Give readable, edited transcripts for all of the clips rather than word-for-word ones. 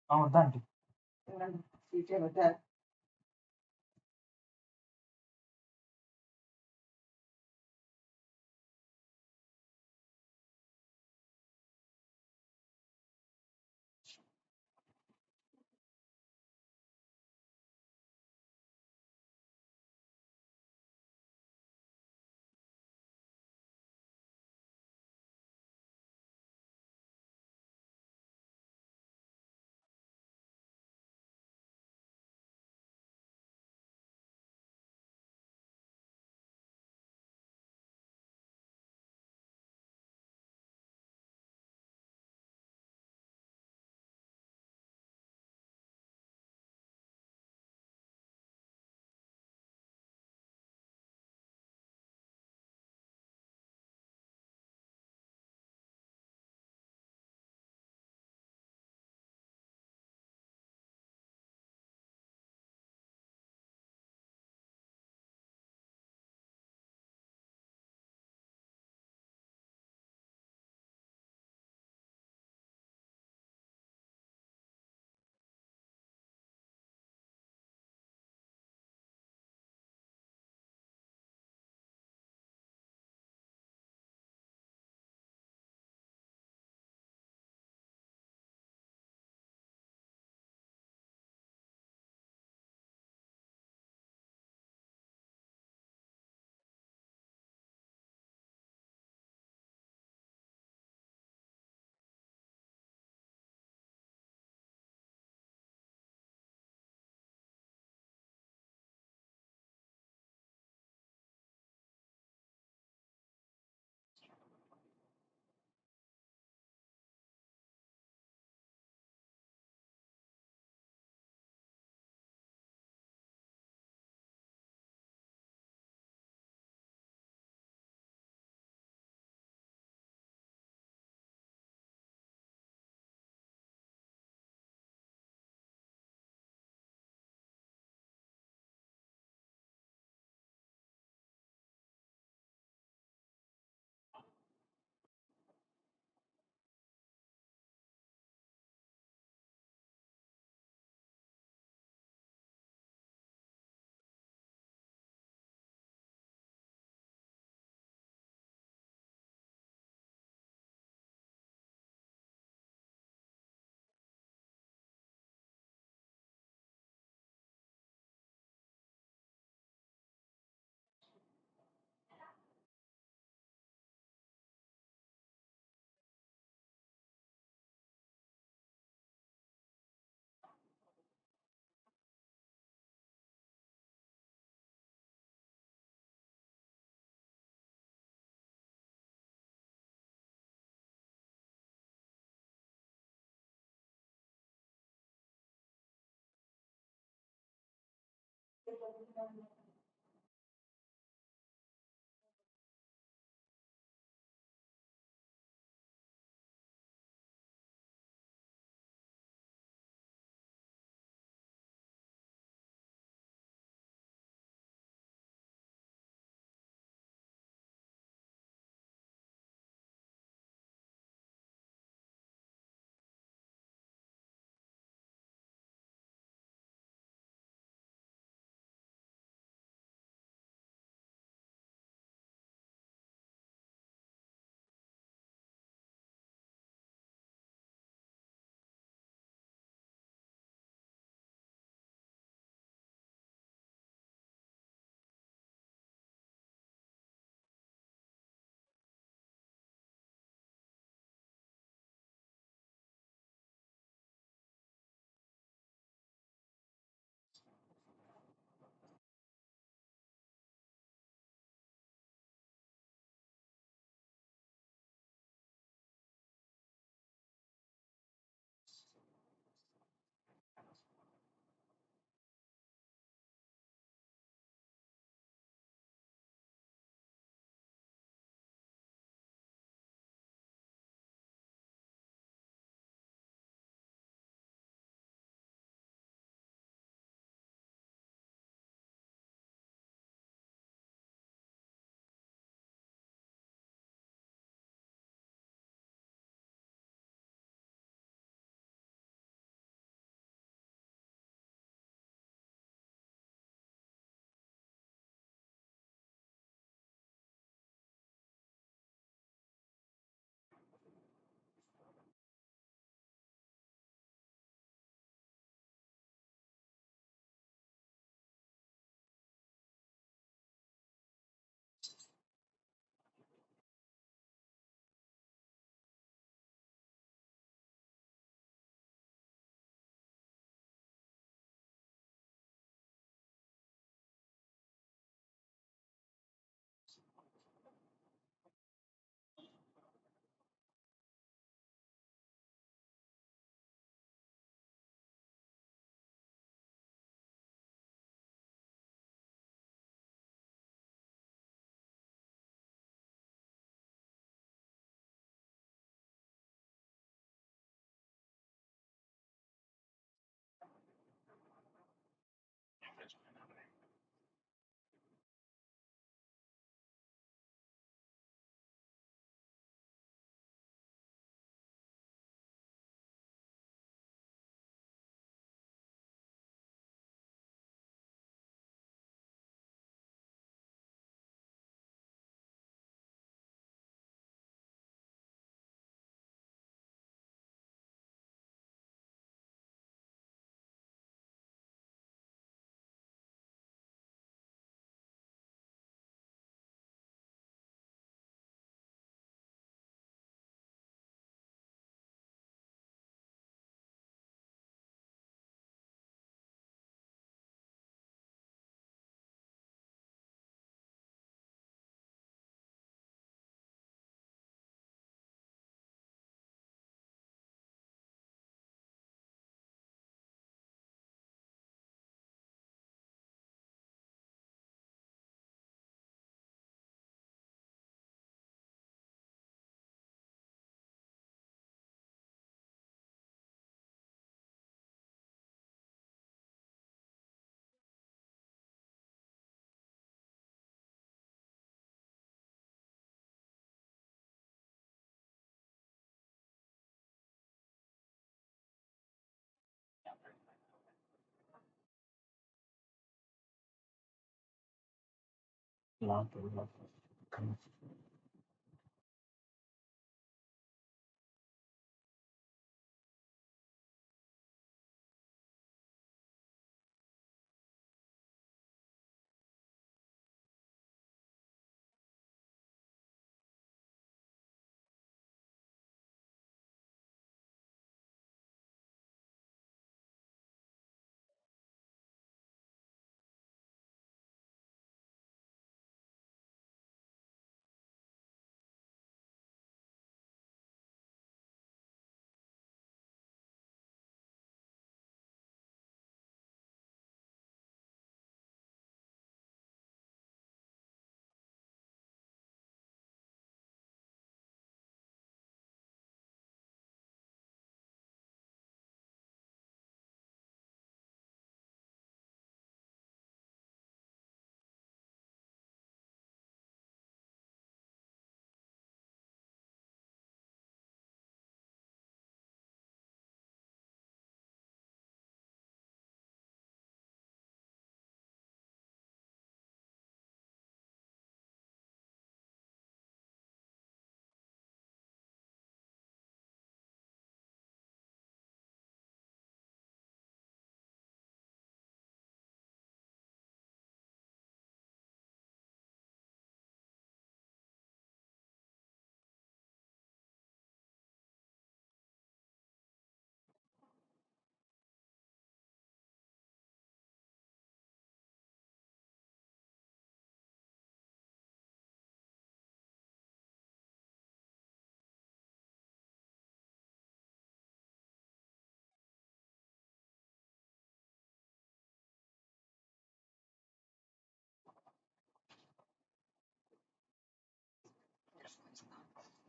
అవును.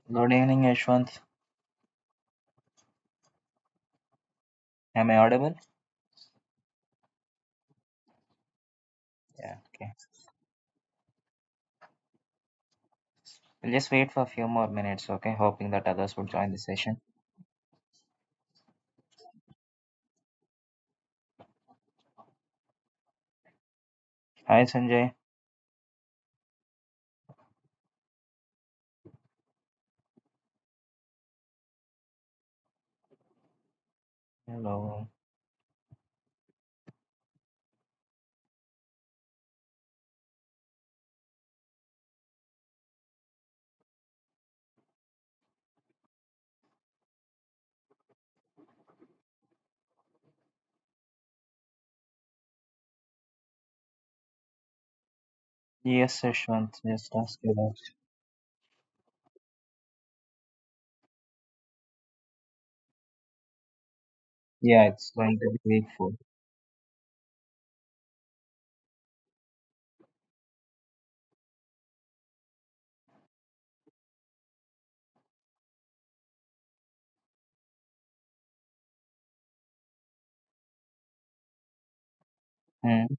Good evening, Yashwant. Am I audible? Yeah, okay. We'll just wait for a few more minutes, okay? Hoping that others would join the session. Hi, Sanjay. Hello. Yes, Yashwant. Just ask you that. Yeah, it's going to be week 4. Hmm.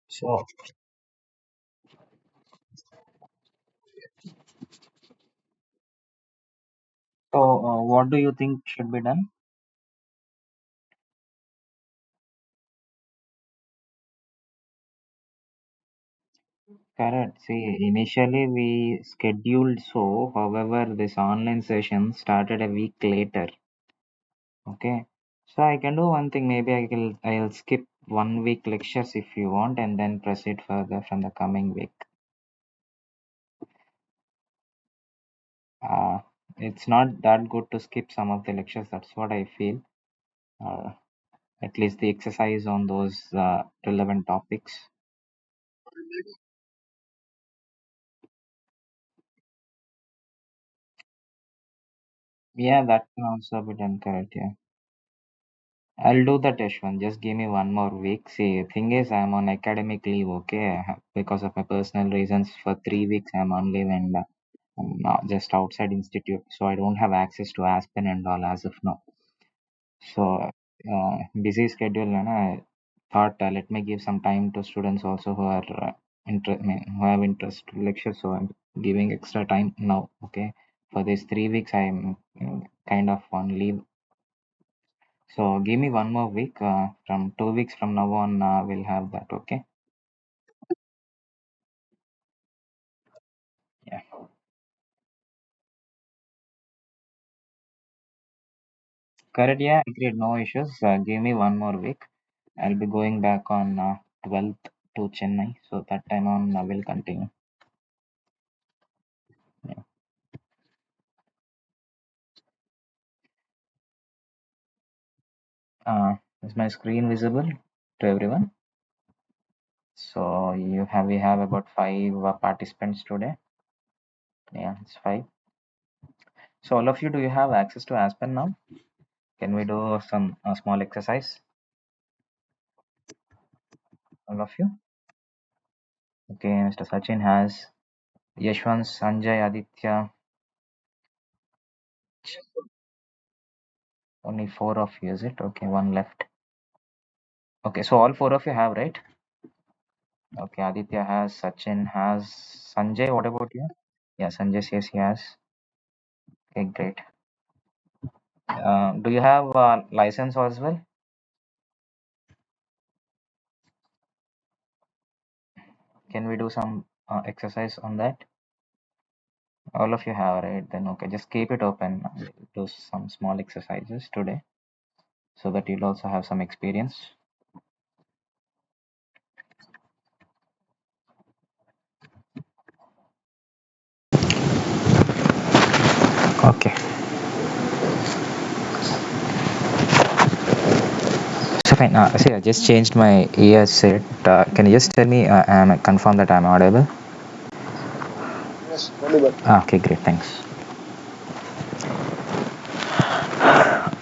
So, what do you think should be done? Correct. See, initially we scheduled so, however, this online session started a week later. Okay. So I can do one thing. Maybe I'll skip 1 week lectures if you want, and then proceed further from the coming week. Uh, it's not that good to skip some of the lectures. That's what I feel. Uh, at least the exercise on those relevant topics. Yeah, that can also be done correct. Yeah. I'll do that, Ashwan. Just give me 1 more week. See, thing is, I'm on academic leave, okay? Because of my personal reasons. For 3 weeks, I'm on leave and I'm not just outside institute, so I don't have access to Aspen and all as of now. So, busy schedule, and I thought let me give some time to students also who are I mean, who have interest to lecture. So I'm giving extra time now. Okay, for these 3 weeks, I'm kind of on leave. So give me 1 more week. From 2 weeks from now on, we'll have that. Okay. Yeah. Correct. Yeah. Agreed. No issues. Give me 1 more week. I'll be going back on 12th to Chennai. So that time on, we'll continue. Yeah. Is my screen visible to everyone? So we have about 5 participants today. Yeah, it's 5. So all of you, do you have access to Aspen now? Can we do some small exercise? All of you? Okay, Mr. Sachin has. Yashwant, Sanjay, Aditya. Only 4 of you, is it? Okay, one left. Okay, so all 4 of you have, right? Okay, Aditya has, Sachin has, Sanjay. What about you? Yeah, Sanjay says he has. Okay, great. Do you have license as well? Can we do some exercise on that? All of you have, right? Then okay, just keep it open. We'll do some small exercises today so that you'll also have some experience. Okay. So fine. See, I just changed my ear set. Can you just tell me, confirm that I'm audible? Yes, audible. Okay, great. Thanks.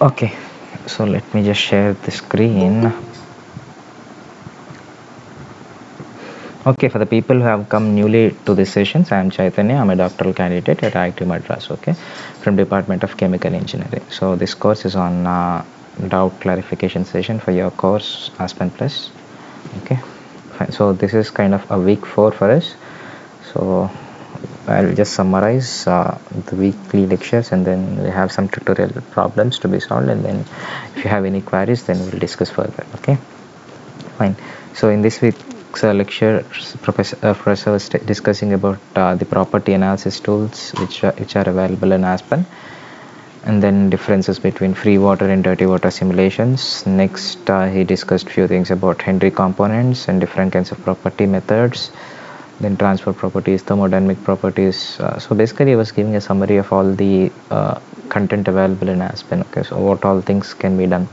Okay. So let me just share the screen. Okay, for the people who have come newly to this sessions, I am Chaitanya. I'm a doctoral candidate at IIT Madras, okay, from Department of Chemical Engineering. So this course is on doubt clarification session for your course Aspen Plus. Okay, fine. So this is kind of a week 4 for us. So I'll just summarize the weekly lectures, and then we have some tutorial problems to be solved, and then if you have any queries, then we'll discuss further. Okay, fine. So in this week's lecture, Professor was discussing about the property analysis tools which are available in Aspen, and then differences between free water and dirty water simulations. Next, he discussed few things about Henry components and different kinds of property methods, then transfer properties, thermodynamic properties. So basically, he was giving a summary of all the content available in Aspen. Okay, so what all things can be done.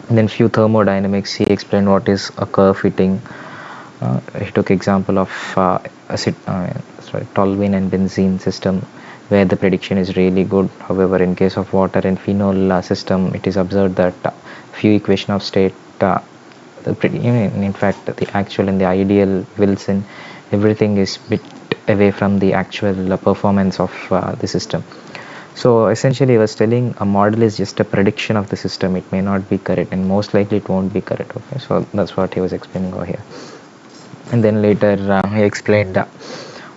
And then few thermodynamics. He explained what is a curve fitting. He took example of toluene and benzene system, where the prediction is really good. However, in case of water and phenol system, it is observed that few equation of state, in fact, the actual and the ideal Wilson, everything is bit away from the actual performance of the system. So essentially, I was telling a model is just a prediction of the system. It may not be correct, and most likely it won't be correct. Okay, so that's what he was explaining over here. And then later he explained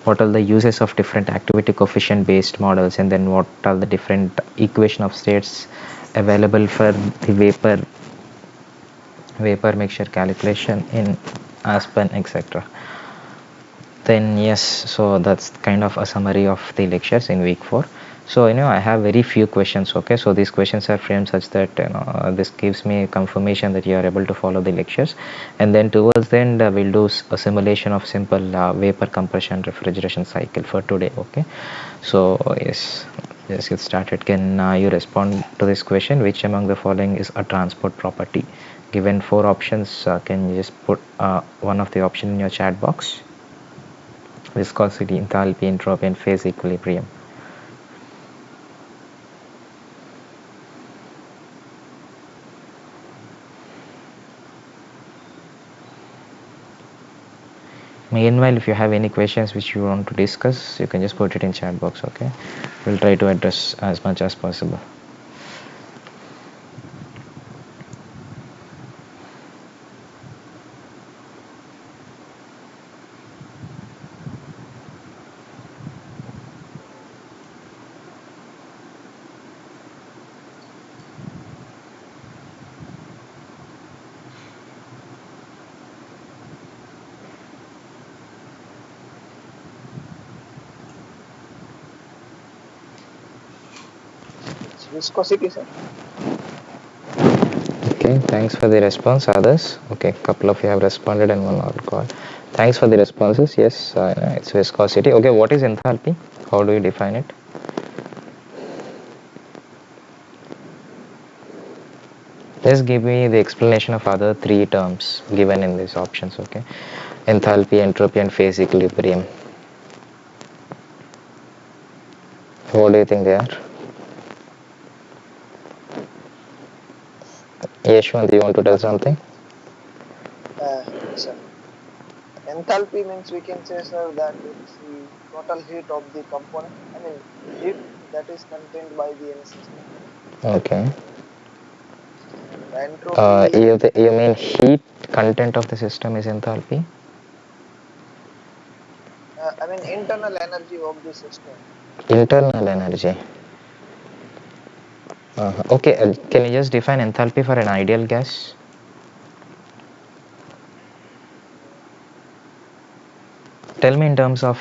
what are the uses of different activity coefficient based models, and then what are the different equation of states available for the vapor mixture calculation in Aspen, etc. Then yes, so that's kind of a summary of the lectures in week 4. So I have very few questions. Okay, so these questions are framed such that this gives me a confirmation that you are able to follow the lectures, and then towards the end we'll do a simulation of simple vapor compression refrigeration cycle for today. Okay, so yes, let's get started. Can you respond to this question? Which among the following is a transport property? Given 4 options, can you just put one of the option in your chat box? Viscosity, enthalpy, entropy, and phase equilibrium. Meanwhile, if you have any questions which you want to discuss, you can just put it in chat box. Okay, we'll try to address as much as possible. Viscosity, sir. Okay, thanks for the response. Others? Okay, couple of you have responded and one not called. Thanks for the responses. Yes, it's viscosity. Okay, what is enthalpy? How do you define it? Just give me the explanation of other 3 terms given in these options. Okay, enthalpy, entropy, and phase equilibrium. What do you think they are? Yeshwant, you want to tell something? Yes, sir. Enthalpy means we can say, sir, that it's the total heat of the component. I mean, the heat that is contained by the any system. Okay. And entropy, You mean heat content of the system is enthalpy? I mean, internal energy of the system. Internal energy. Okay, can you just define enthalpy for an ideal gas? Tell me in terms of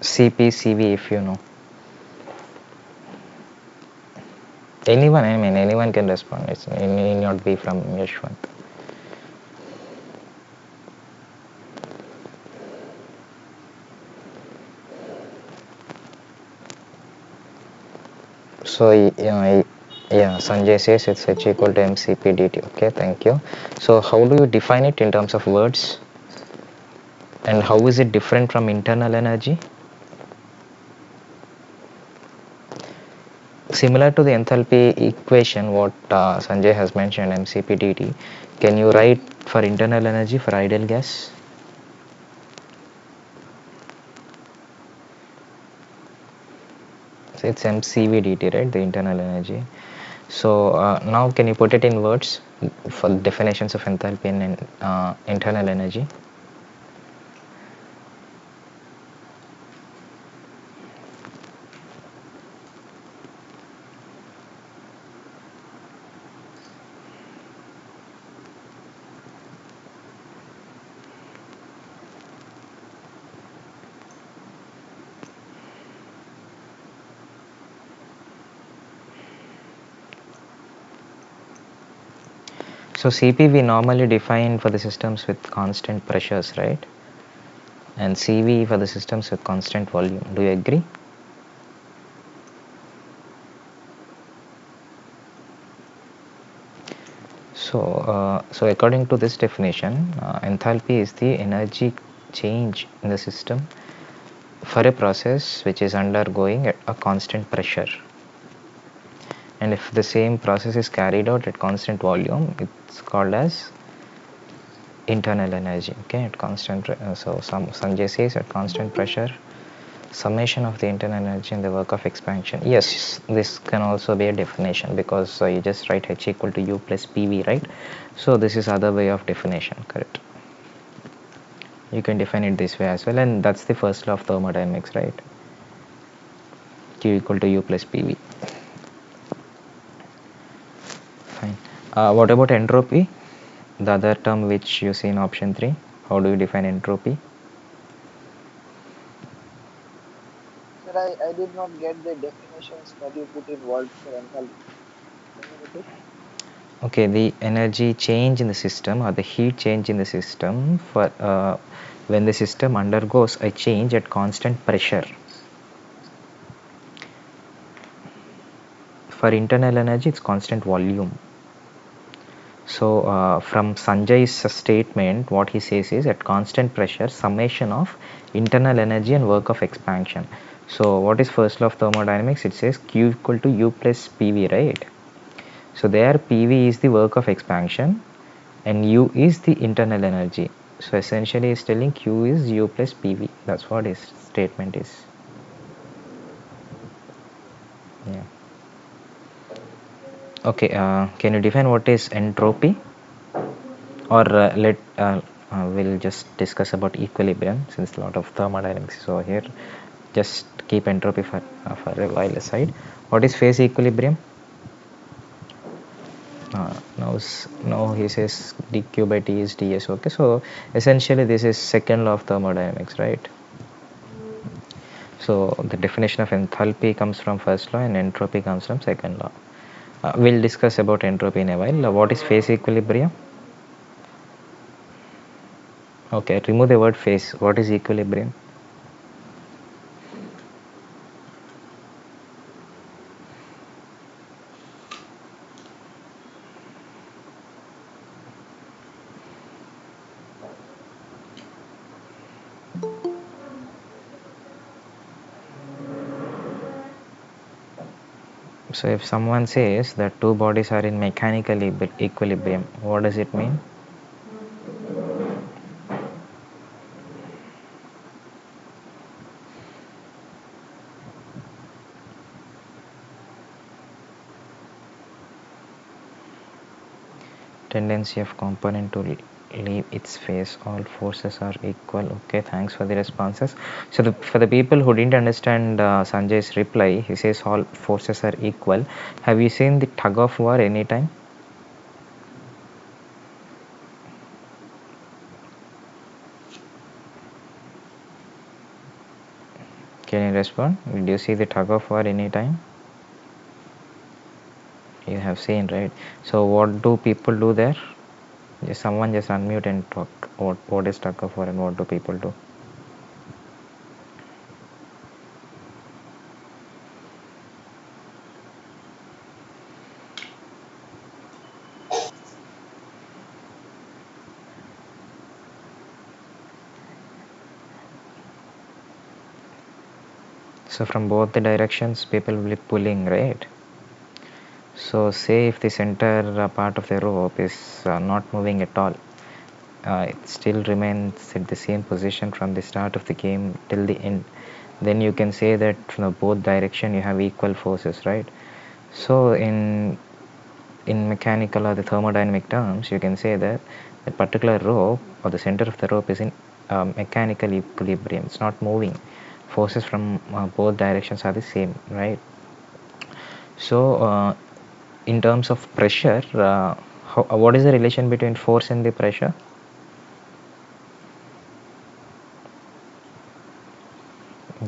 CP, CV if you know. Anyone, I mean, anyone can respond. It need not be from Yashwant. So, yeah, Sanjay says it's H equal to MCP dt. Okay, thank you. So, how do you define it in terms of words? And how is it different from internal energy? Similar to the enthalpy equation, what Sanjay has mentioned, MCPDT, can you write for internal energy for ideal gas? So it's MCVDT, right? The internal energy. So now can you put it in words for definitions of enthalpy and internal energy? So Cp we normally define for the systems with constant pressures, right? And Cv for the systems with constant volume. Do you agree? So according to this definition, enthalpy is the energy change in the system for a process which is undergoing at a constant pressure. And if the same process is carried out at constant volume, it's called as internal energy. Okay, at constant. So some Sanjay says at constant pressure, summation of the internal energy and the work of expansion. Yes, this can also be a definition because you just write H equal to U plus PV, right? So this is other way of definition, correct? You can define it this way as well, and that's the first law of thermodynamics, right? Q equal to U plus PV. Fine. What about entropy? The other term which you see in option 3. How do you define entropy? Sir, I did not get the definitions that you put in words for enthalpy. Can you repeat? Okay, the energy change in the system or the heat change in the system for when the system undergoes a change at constant pressure. For internal energy, it's constant volume. So from Sanjay's statement, what he says is at constant pressure, summation of internal energy and work of expansion. So what is first law of thermodynamics? It says Q equal to U plus PV, right? So there PV is the work of expansion and U is the internal energy. So essentially it's telling Q is U plus PV. That's what his statement is. Yeah. Okay, can you define what is entropy? Or let we'll just discuss about equilibrium since a lot of thermodynamics is over here. Just keep entropy for a while aside. What is phase equilibrium? Now he says dq by t is ds. Okay, so essentially this is second law of thermodynamics, right? So the definition of enthalpy comes from first law and entropy comes from second law. We'll discuss about entropy in a while. What is phase equilibrium? Okay, remove the word phase. What is equilibrium? So if someone says that two bodies are in mechanical equilibrium, what does it mean? Tendency of component to leave its phase. All forces are equal. Okay, thanks for the responses. So for the people who didn't understand Sanjay's reply, he says all forces are equal. Have you seen the tug of war anytime? Can you respond? Did you see the tug of war anytime? You have seen, right? So what do people do there? Just someone just unmute and talk. What is tug of war and what do people do? So from both the directions, people will be pulling, right? So say if the center part of the rope is not moving at all, it still remains at the same position from the start of the game till the end, then you can say that from both direction you have equal forces, right? So in mechanical or the thermodynamic terms, you can say that the particular rope or the center of the rope is in mechanical equilibrium. It's not moving. Forces from both directions are the same, right? So in terms of pressure, what is the relation between force and the pressure?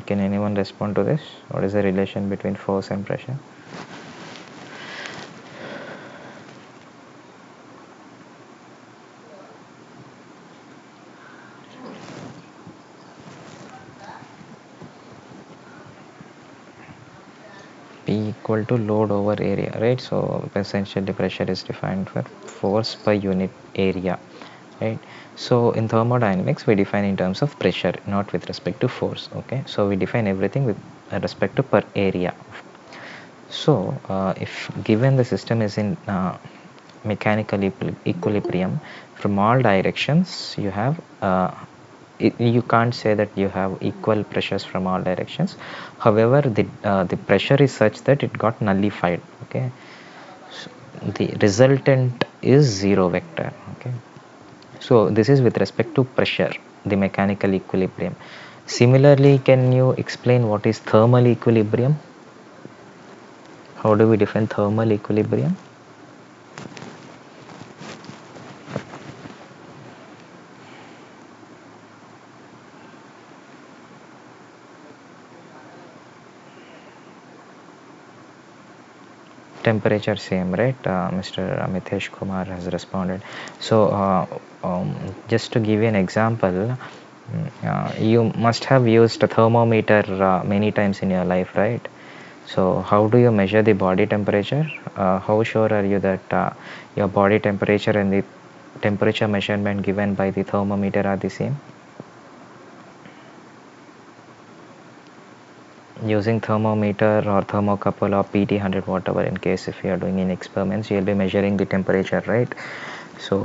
Can anyone respond to this? What is the relation between force and pressure? P equal to load over area, right? So essentially pressure is defined for force per unit area, right? So in thermodynamics we define in terms of pressure, not with respect to force. Okay, so we define everything with respect to per area. So if given the system is in mechanical equilibrium from all directions, you have you can't say that you have equal pressures from all directions. However, the pressure is such that it got nullified. Okay, so the resultant is zero vector. Okay, so this is with respect to pressure, the mechanical equilibrium. Similarly, can you explain what is thermal equilibrium? How do we define thermal equilibrium? Temperature same, right? Mr. Mitesh Kumar has responded. So just to give you an example, you must have used a thermometer many times in your life, right? So how do you measure the body temperature? How sure are you that your body temperature and the temperature measurement given by the thermometer are the same? Using thermometer or thermocouple or PT100, whatever, in case if you are doing in experiments, you'll be measuring the temperature, right? So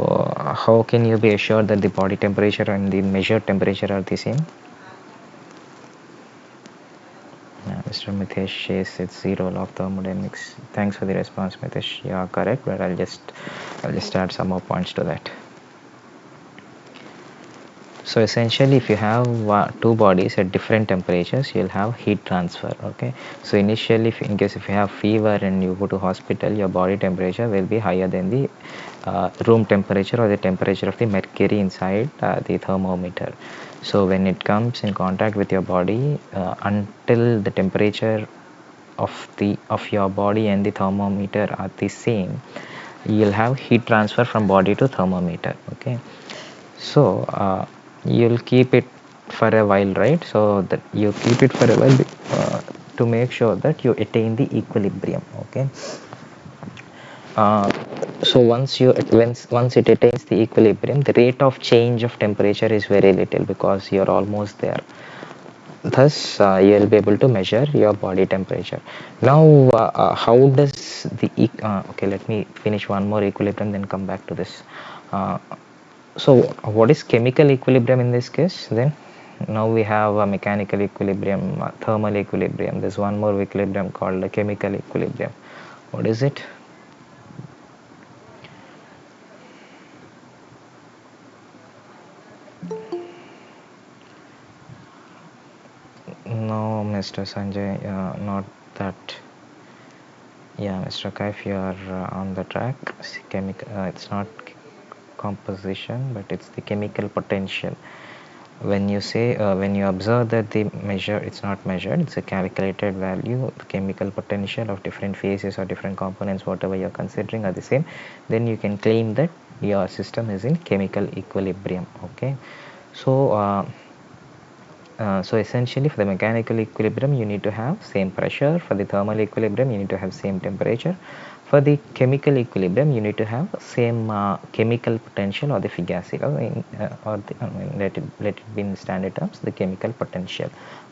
how can you be assured that the body temperature and the measured temperature are the same? Mr. Mitesh says it's zero law of thermodynamics. Thanks for the response, Mitesh. You are correct, but I'll just add some more points to that. So essentially, if you have two bodies at different temperatures, you'll have heat transfer. Okay. So initially, if, in case if you have fever and you go to hospital, your body temperature will be higher than the room temperature or the temperature of the mercury inside the thermometer. So when it comes in contact with your body, until the temperature of your body and the thermometer are the same, you'll have heat transfer from body to thermometer. Okay, so you'll keep it for a while, right? So that you keep it for a while to make sure that you attain the equilibrium. Okay, uh, so once it attains the equilibrium, the rate of change of temperature is very little because you're almost there. Thus, you'll be able to measure your body temperature. Now, how does okay, let me finish one more equilibrium, then come back to this. Uh, so, what is chemical equilibrium in this case then? Now we have a mechanical equilibrium, thermal equilibrium. There's one more equilibrium called a chemical equilibrium. What is it? No, Mr. Sanjay, not that. Yeah, Mr. Kaif, you are on the track. Chemical, it's not composition, but it's the chemical potential. When you say, when you observe that the measure, it's not measured, it's a calculated value, the chemical potential of different phases or different components, whatever you're considering are the same, then you can claim that your system is in chemical equilibrium. Okay, so so essentially for the mechanical equilibrium you need to have same pressure. For the thermal equilibrium you need to have same temperature. For the chemical equilibrium you need to have same chemical potential or the Figassy or the, let it be in standard terms, the chemical potential.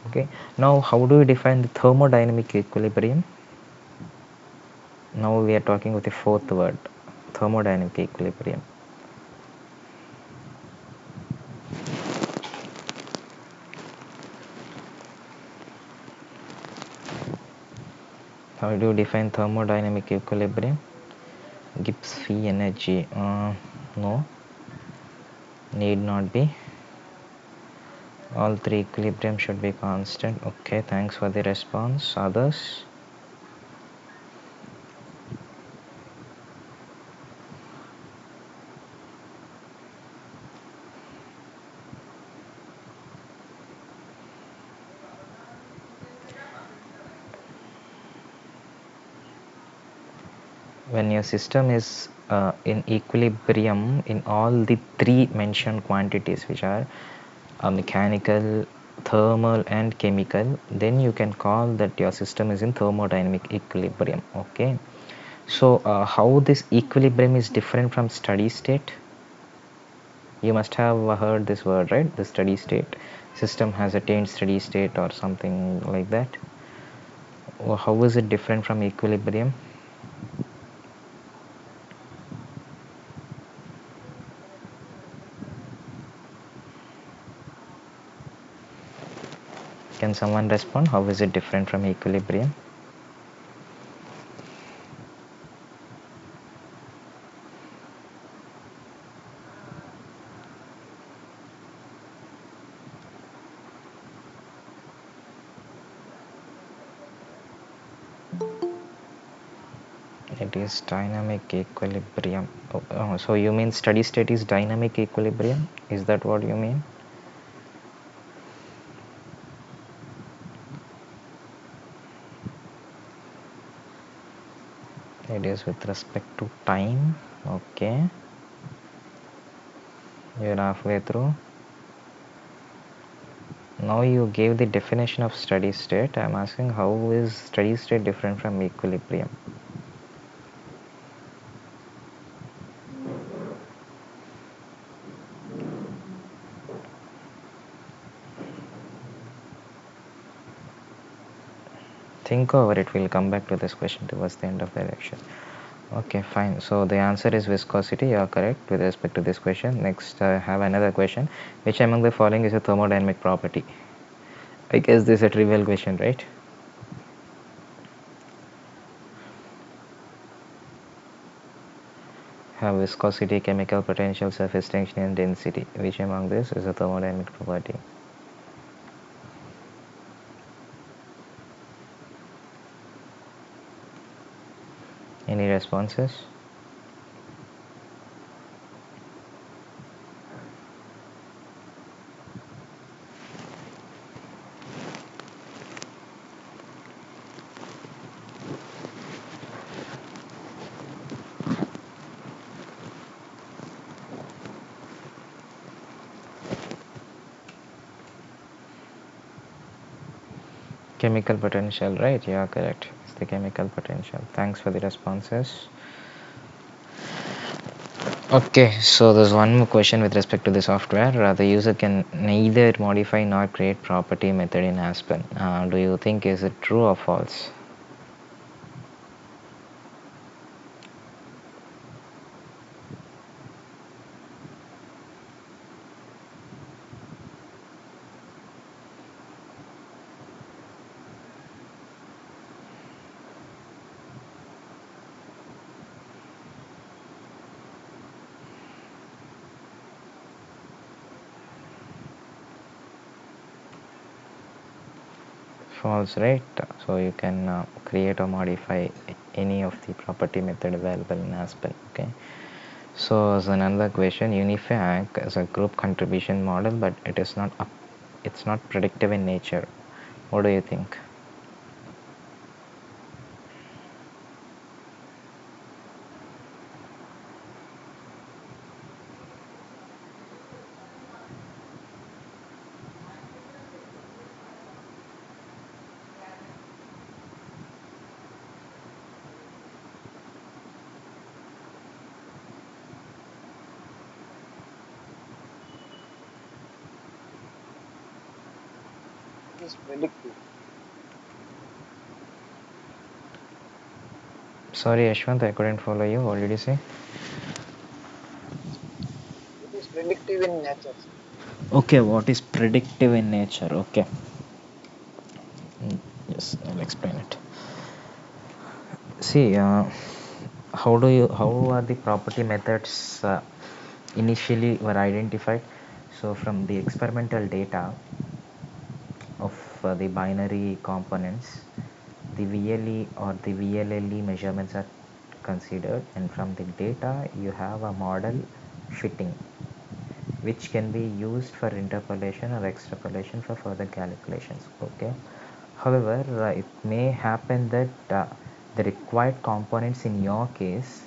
Okay, now how do we define the thermodynamic equilibrium? Now we are talking with the fourth word, thermodynamic equilibrium. How do you define thermodynamic equilibrium? Gibbs free energy. No, need not be. All three equilibrium should be constant. Okay, thanks for the response. Others? When your system is in equilibrium in all the three mentioned quantities, which are mechanical, thermal, and chemical, then you can call that your system is in thermodynamic equilibrium. Okay, so how this equilibrium is different from steady state? You must have heard this word, right? The steady state. System has attained steady state or something like that. How is it different from equilibrium? Can someone respond? How is it different from equilibrium? It is dynamic equilibrium. So you mean steady state is dynamic equilibrium? Is that what you mean? It is with respect to time. Okay. You're halfway through. Now you gave the definition of steady state. I'm asking how is steady state different from equilibrium? Think over it. We'll come back to this question towards the end of the lecture. Okay, fine. So the answer is viscosity. You are correct with respect to this question. Next, I have another question. Which among the following is a thermodynamic property? I guess this is a trivial question, right? Have viscosity, chemical potential, surface tension, and density. Which among this is a thermodynamic property? Any responses? Chemical potential, right? Yeah, correct. It's the chemical potential. Thanks for the responses. Okay, so there's one more question with respect to the software. The user can neither modify nor create property method in Aspen. Do you think is it true or false? False, right? So you can create or modify any of the property method available in Aspen. Okay. So as another question, Unifac is a group contribution model, but it's not predictive in nature. What do you think? It is predictive. Sorry, Ashwant, I couldn't follow you. What did you say? It is predictive in nature, sir. Okay, what is predictive in nature? Okay. Yes, I'll explain it. See, how are the property methods initially were identified? So from the experimental data of the binary components, the VLE or the VLLE measurements are considered, and from the data you have a model fitting which can be used for interpolation or extrapolation for further calculations. Okay. However, it may happen that the required components in your case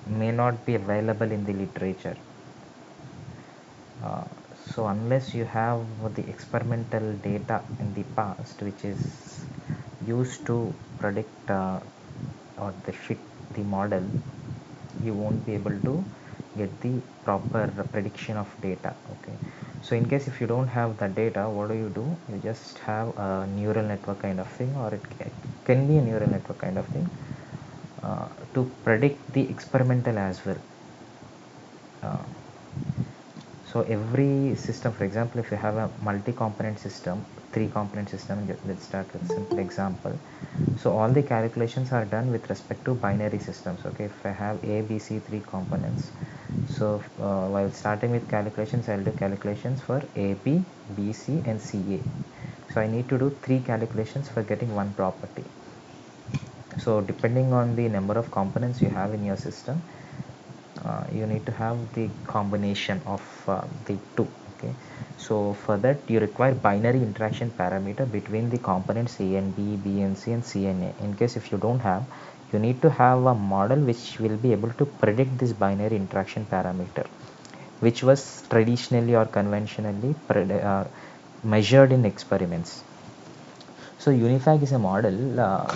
may not be available in the literature. Uh, so unless you have the experimental data in the past which is used to predict or the fit the model, you won't be able to get the proper prediction of data. Okay, so in case if you don't have the data, what do? You just have a neural network kind of thing, or it can be a neural network kind of thing to predict the experimental as well. uh, so every system, for example, if you have a multi-component system, three component system, let's start with simple example. So all the calculations are done with respect to binary systems. Okay, if I have a b c three components, so while starting with calculations, I'll do calculations for a b b c and ca. So I need to do three calculations for getting one property. So depending on the number of components you have in your system, you need to have the combination of the two. Okay, so for that you require binary interaction parameter between the components a and b, b and c, and c and a. In case if you don't have, you need to have a model which will be able to predict this binary interaction parameter, which was traditionally or conventionally measured in experiments. So UniFAC is a model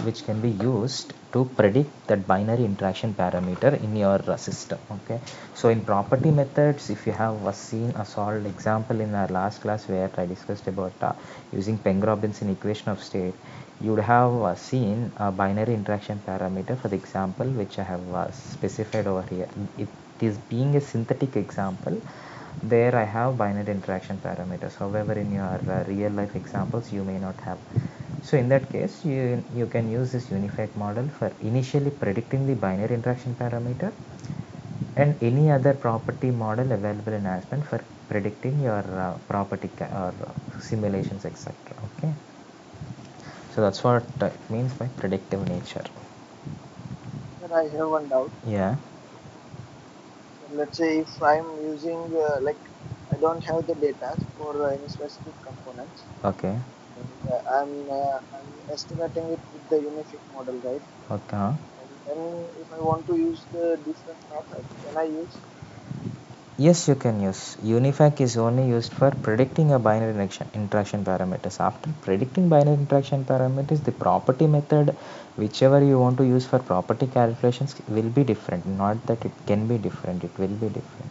which can be used to predict that binary interaction parameter in your system. Okay. So in property methods, if you have seen a solved example in our last class where I discussed about using Penn-Robinson equation of state, you would have seen a binary interaction parameter for the example which I have specified over here. It is being a synthetic example. There I have binary interaction parameters. However, in your real life examples, you may not have. So in that case, you can use this unified model for initially predicting the binary interaction parameter and any other property model available in Aspen for predicting your property or simulations, etc. Okay. So that's what it means by predictive nature. Sir, I have one doubt. Yeah. So let's say if I'm using like I don't have the data for any specific components, Okay. and I'm estimating it with the unific model, right? Okay. Huh? And then if I want to use the different method, can I use? Yes, you can use. Unifac is only used for predicting a binary interaction parameters. After predicting binary interaction parameters, the property method, whichever you want to use for property calculations, will be different. Not that it can be different, it will be different.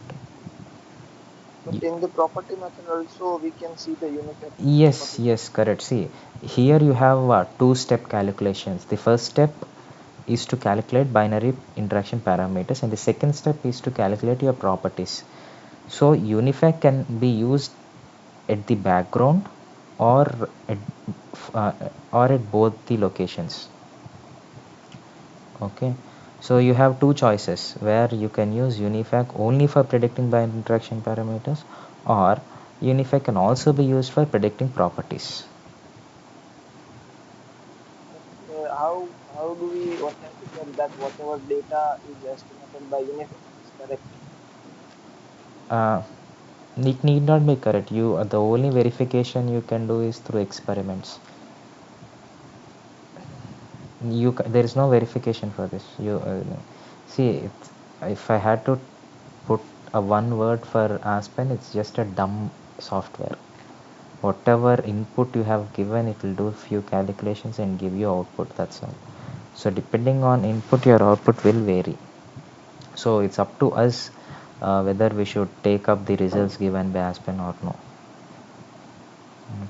But Y- in the property method also we can see the unific Yes, capability. yes, correct. See, here you have two-step calculations. The first step is to calculate binary interaction parameters, and the second step is to calculate your properties. So Unifac can be used at the background or at uh, or at both the locations. Okay, so you have two choices where you can use Unifac only for predicting binary interaction parameters, or Unifac can also be used for predicting properties. But how do we authenticate that whatever data is estimated by unific is correct? uh, it need not be correct. You the only verification you can do is through experiments. There is no verification for this. You see if I had to put a one word for Aspen, it's just a dumb software. Whatever input you have given, it will do few calculations and give you output. That's all. So depending on input, your output will vary. So it's up to us whether we should take up the results given by Aspen or no.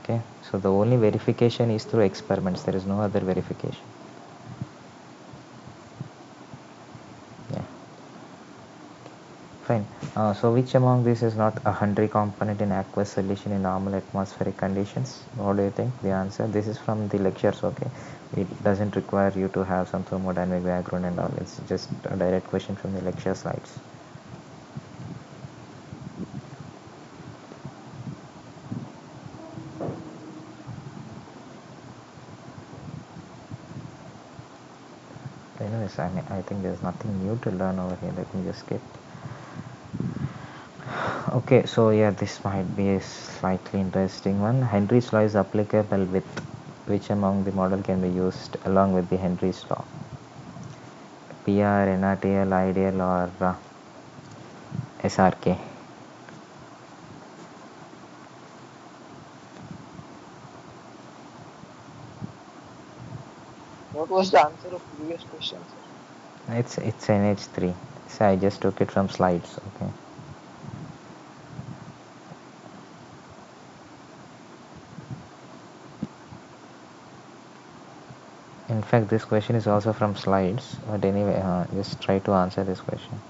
Okay, so the only verification is through experiments. There is no other verification. Fine. So which among these is not a Henry component in aqueous solution in normal atmospheric conditions? What do you think? The answer. This is from the lectures. Okay, it doesn't require you to have some thermodynamic background and all. It's just a direct question from the lecture slides. Anyways, I think there's nothing new to learn over here. Let me just skip. Okay, so yeah, this might be a slightly interesting one. Henry's law is applicable with which among the model can be used along with the Henry's law? PR, NRTL, IDL, or SRK? What was the answer of previous question, sir? It's NH3. So I just took it from slides. Okay. In fact, this question is also from slides. But anyway, just try to answer this question.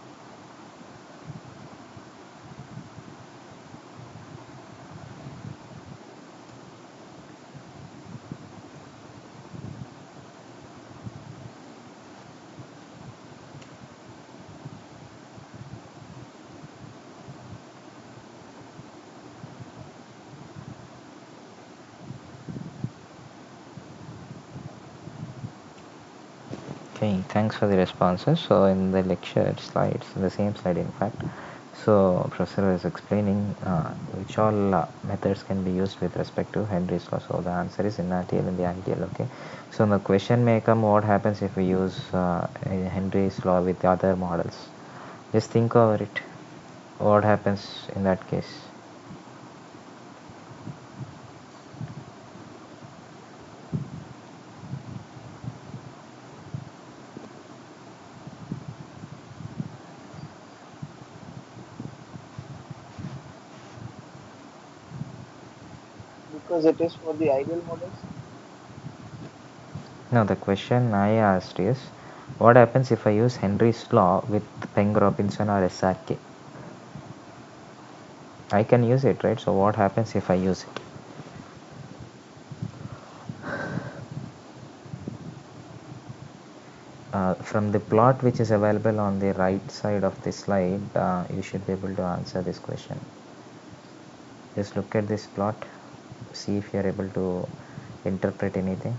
Okay, thanks for the responses. So in the lecture slides, the same slide in fact, so professor is explaining which all methods can be used with respect to Henry's law. So the answer is inertial and the ideal. Okay, so the question may come, what happens if we use Henry's law with other models? Just think over it. What happens in that case? Because it is for the ideal models. No, the question I asked is, what happens if I use Henry's law with Peng Robinson or SRK? I can use it, right? So what happens if I use it? From the plot which is available on the right side of the slide, you should be able to answer this question. Just look at this plot, see if you are able to interpret anything.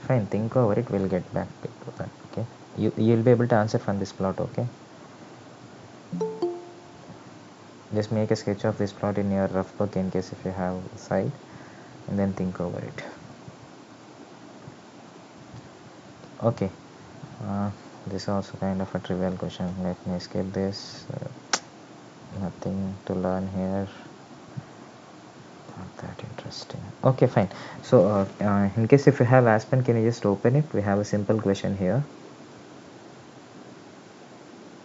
Fine, think over it, we'll get back to that. Okay, you'll be able to answer from this plot. Okay, just make a sketch of this plot in your rough book in case if you have side, and then think over it. Okay, this is also kind of a trivial question. Let me skip this. Nothing to learn here. Not that interesting. Okay, fine. So in case if you have Aspen, can you just open it? We have a simple question here.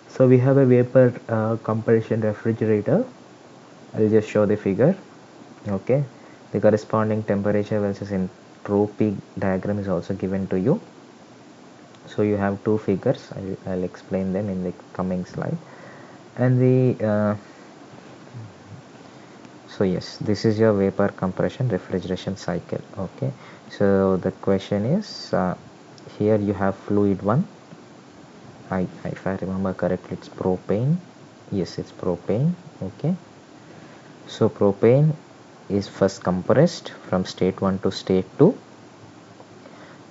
So we have a vapor compression refrigerator. I'll just show the figure. Okay, the corresponding temperature versus entropy diagram is also given to you. So you have two figures. I'll explain them in the coming slide. And the so yes, this is your vapor compression refrigeration cycle. Okay, so the question is, here you have fluid 1. If I remember correctly, it's propane. Yes, it's propane. Okay, so propane is first compressed from state 1 to state 2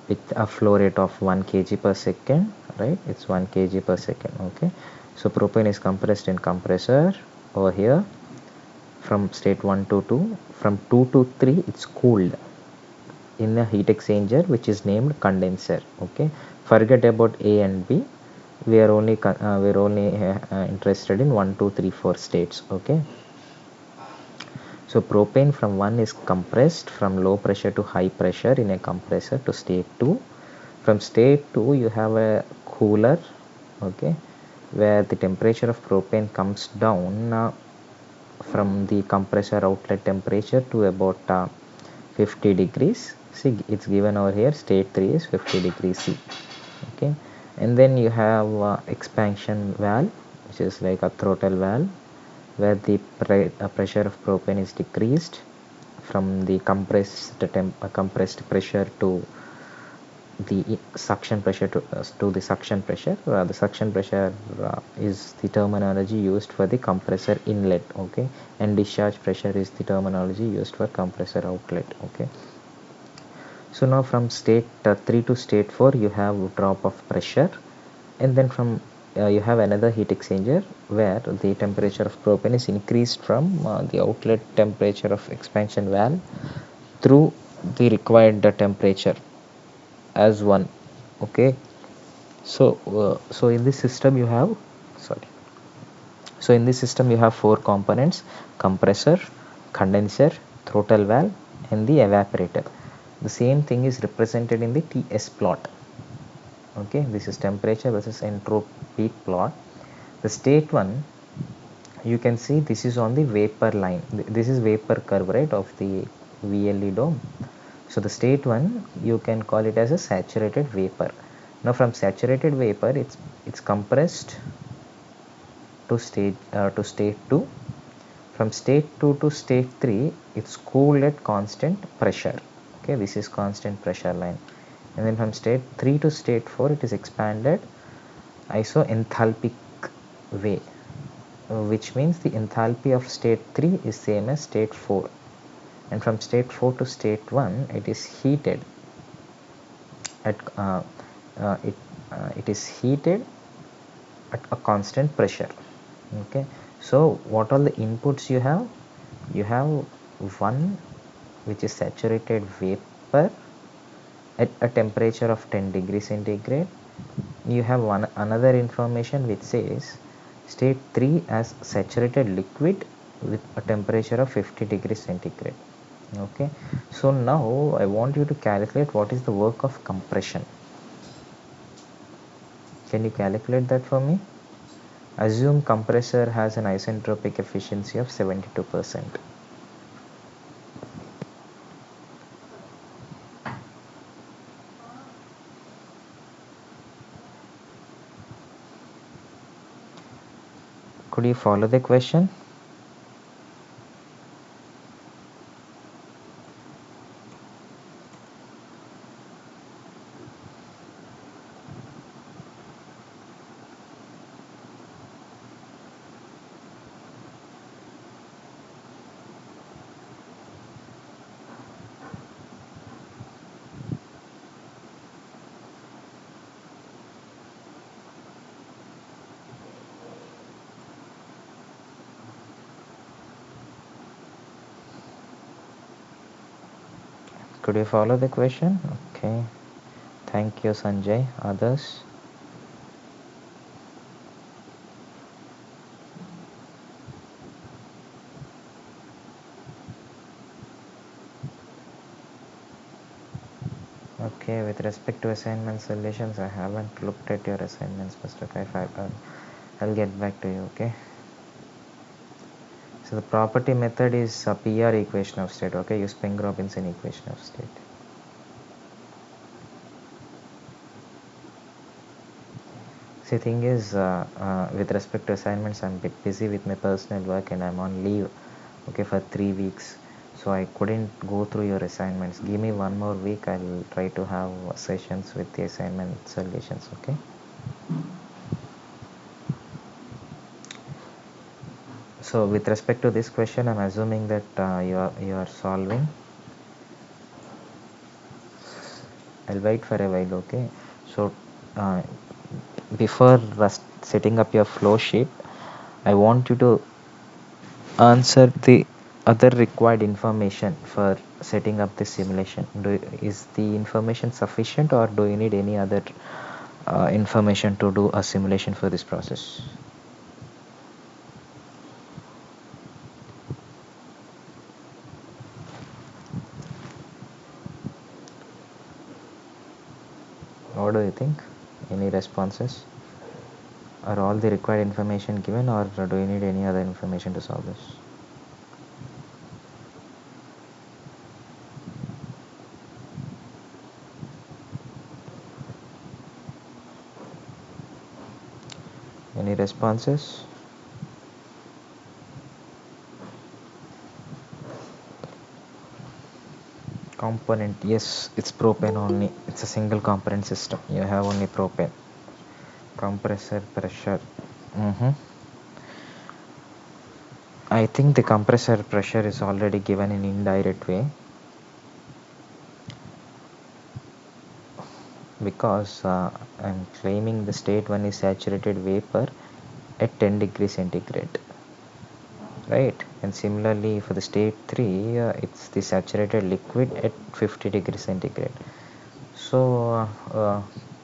with a flow rate of 1 kg per second, right? It's 1 kg per second. Okay, so propane is compressed in compressor over here from state 1 to 2. From 2 to 3, it's cooled in a heat exchanger which is named condenser. Okay, forget about A and B. We are only interested in 1 2 3 4 states. Okay, so propane from 1 is compressed from low pressure to high pressure in a compressor to state 2. From state 2 you have a cooler. Okay, where the temperature of propane comes down from the compressor outlet temperature to about 50 degrees. See, it's given over here, state 3 is 50 degrees C. Okay, and then you have expansion valve, which is like a throttle valve, where the pressure of propane is decreased from the compressed pressure to the suction pressure to the suction pressure. The suction pressure is the terminology used for the compressor inlet, okay, and discharge pressure is the terminology used for compressor outlet, okay. So now from state 3 to state 4 you have drop of pressure, and then from you have another heat exchanger where the temperature of propane is increased from the outlet temperature of expansion valve through the required temperature as one, okay. So in this system you have, sorry, so in this system you have four components: compressor, condenser, throttle valve, and the evaporator. The same thing is represented in the TS plot. Okay, this is temperature versus entropy plot. The state one, you can see this is on the vapor line. This is vapor curve, right, of the VLE dome. So the state one, you can call it as a saturated vapor. Now from saturated vapor, it's compressed to state 2. From state 2 to state 3, it's cooled at constant pressure. Okay, this is constant pressure line. And then from state 3 to state 4, it is expanded isoenthalpic way, which means the enthalpy of state 3 is same as state 4. And from state 4 to state 1, it is heated at it is heated at a constant pressure. Okay, so what are the inputs you have? You have one, which is saturated vapor at a temperature of 10 degrees centigrade. You have one another information which says state 3 as saturated liquid with a temperature of 50 degrees centigrade. Okay, so now I want you to calculate what is the work of compression. Can you calculate that for me? Assume compressor has an isentropic efficiency of 72%. Could you follow the question? Could you follow the question? Okay. Thank you, Sanjay. Others? Okay, with respect to assignment solutions, I haven't looked at your assignments, Mr. Kaif. I'll get back to you, okay? So the property method is a PR equation of state, okay? Use Peng-Robinson equation of state. See, thing is, with respect to assignments, I'm a bit busy with my personal work and I'm on leave, okay, for 3 weeks. So I couldn't go through your assignments. Give me one more week. I'll try to have sessions with the assignment solutions, okay? So with respect to this question, I'm assuming that you are solving. I'll wait for a while, okay? So uh, before setting up your flow sheet, I want you to answer the other required information for setting up the simulation. Is the information sufficient, or do you need any other information to do a simulation for this process? What do you think? Any responses? Are all the required information given, or do you need any other information to solve this? Any responses? Component, yes, it's propane only. It's a single component system. You have only propane. Compressor pressure. Mm-hmm. I think the compressor pressure is already given in indirect way, because I'm claiming the state 1 is saturated vapor at 10 degrees centigrade, right? And similarly for the state 3, it's the saturated liquid at 50 degrees centigrade. So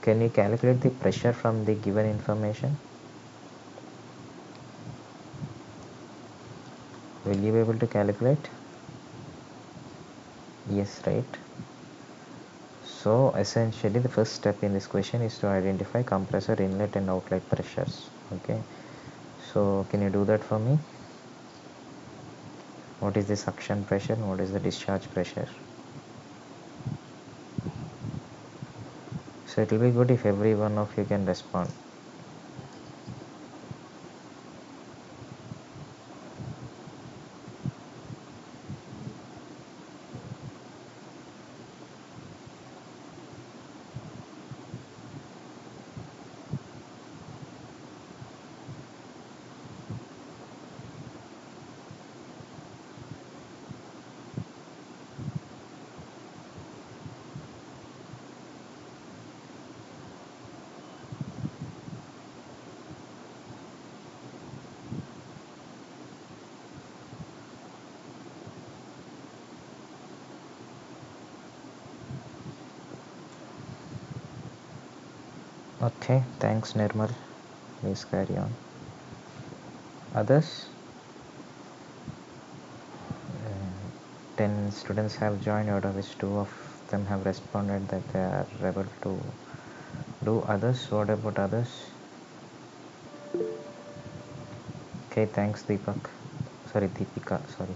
can you calculate the pressure from the given information? Will you be able to calculate? Yes, right. So essentially the first step in this question is to identify compressor inlet and outlet pressures. Okay, so can you do that for me? What is the suction pressure and what is the discharge pressure? So it will be good if every one of you can respond. Okay, thanks Nirmal. Please carry on. Others? 10 students have joined, out of which 2 of them have responded that they are able to do. Others? What about others? Okay, thanks Deepak. Sorry, Deepika, sorry.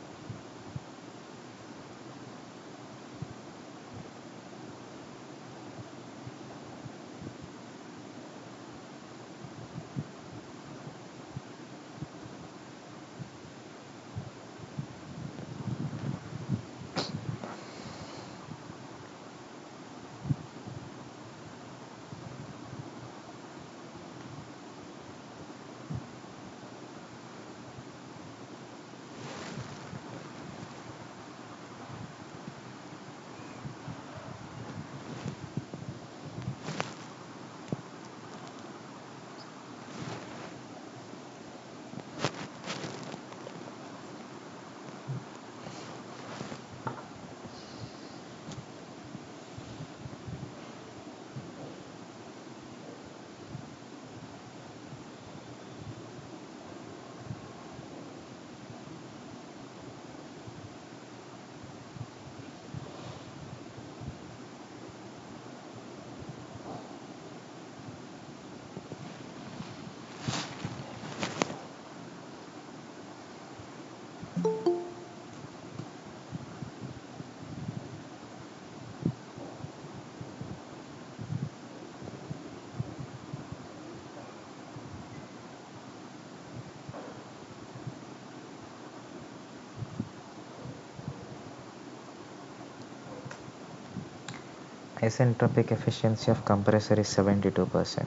Isentropic efficiency of compressor is 72%.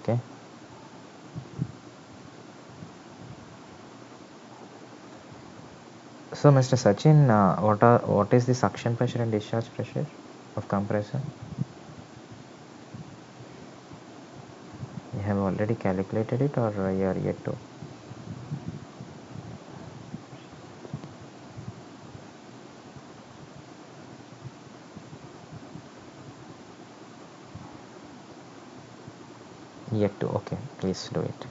Okay. So Mr. Sachin, what is the suction pressure and discharge pressure of compressor? You have already calculated it, or you are yet to? Yet to. Okay, please do it.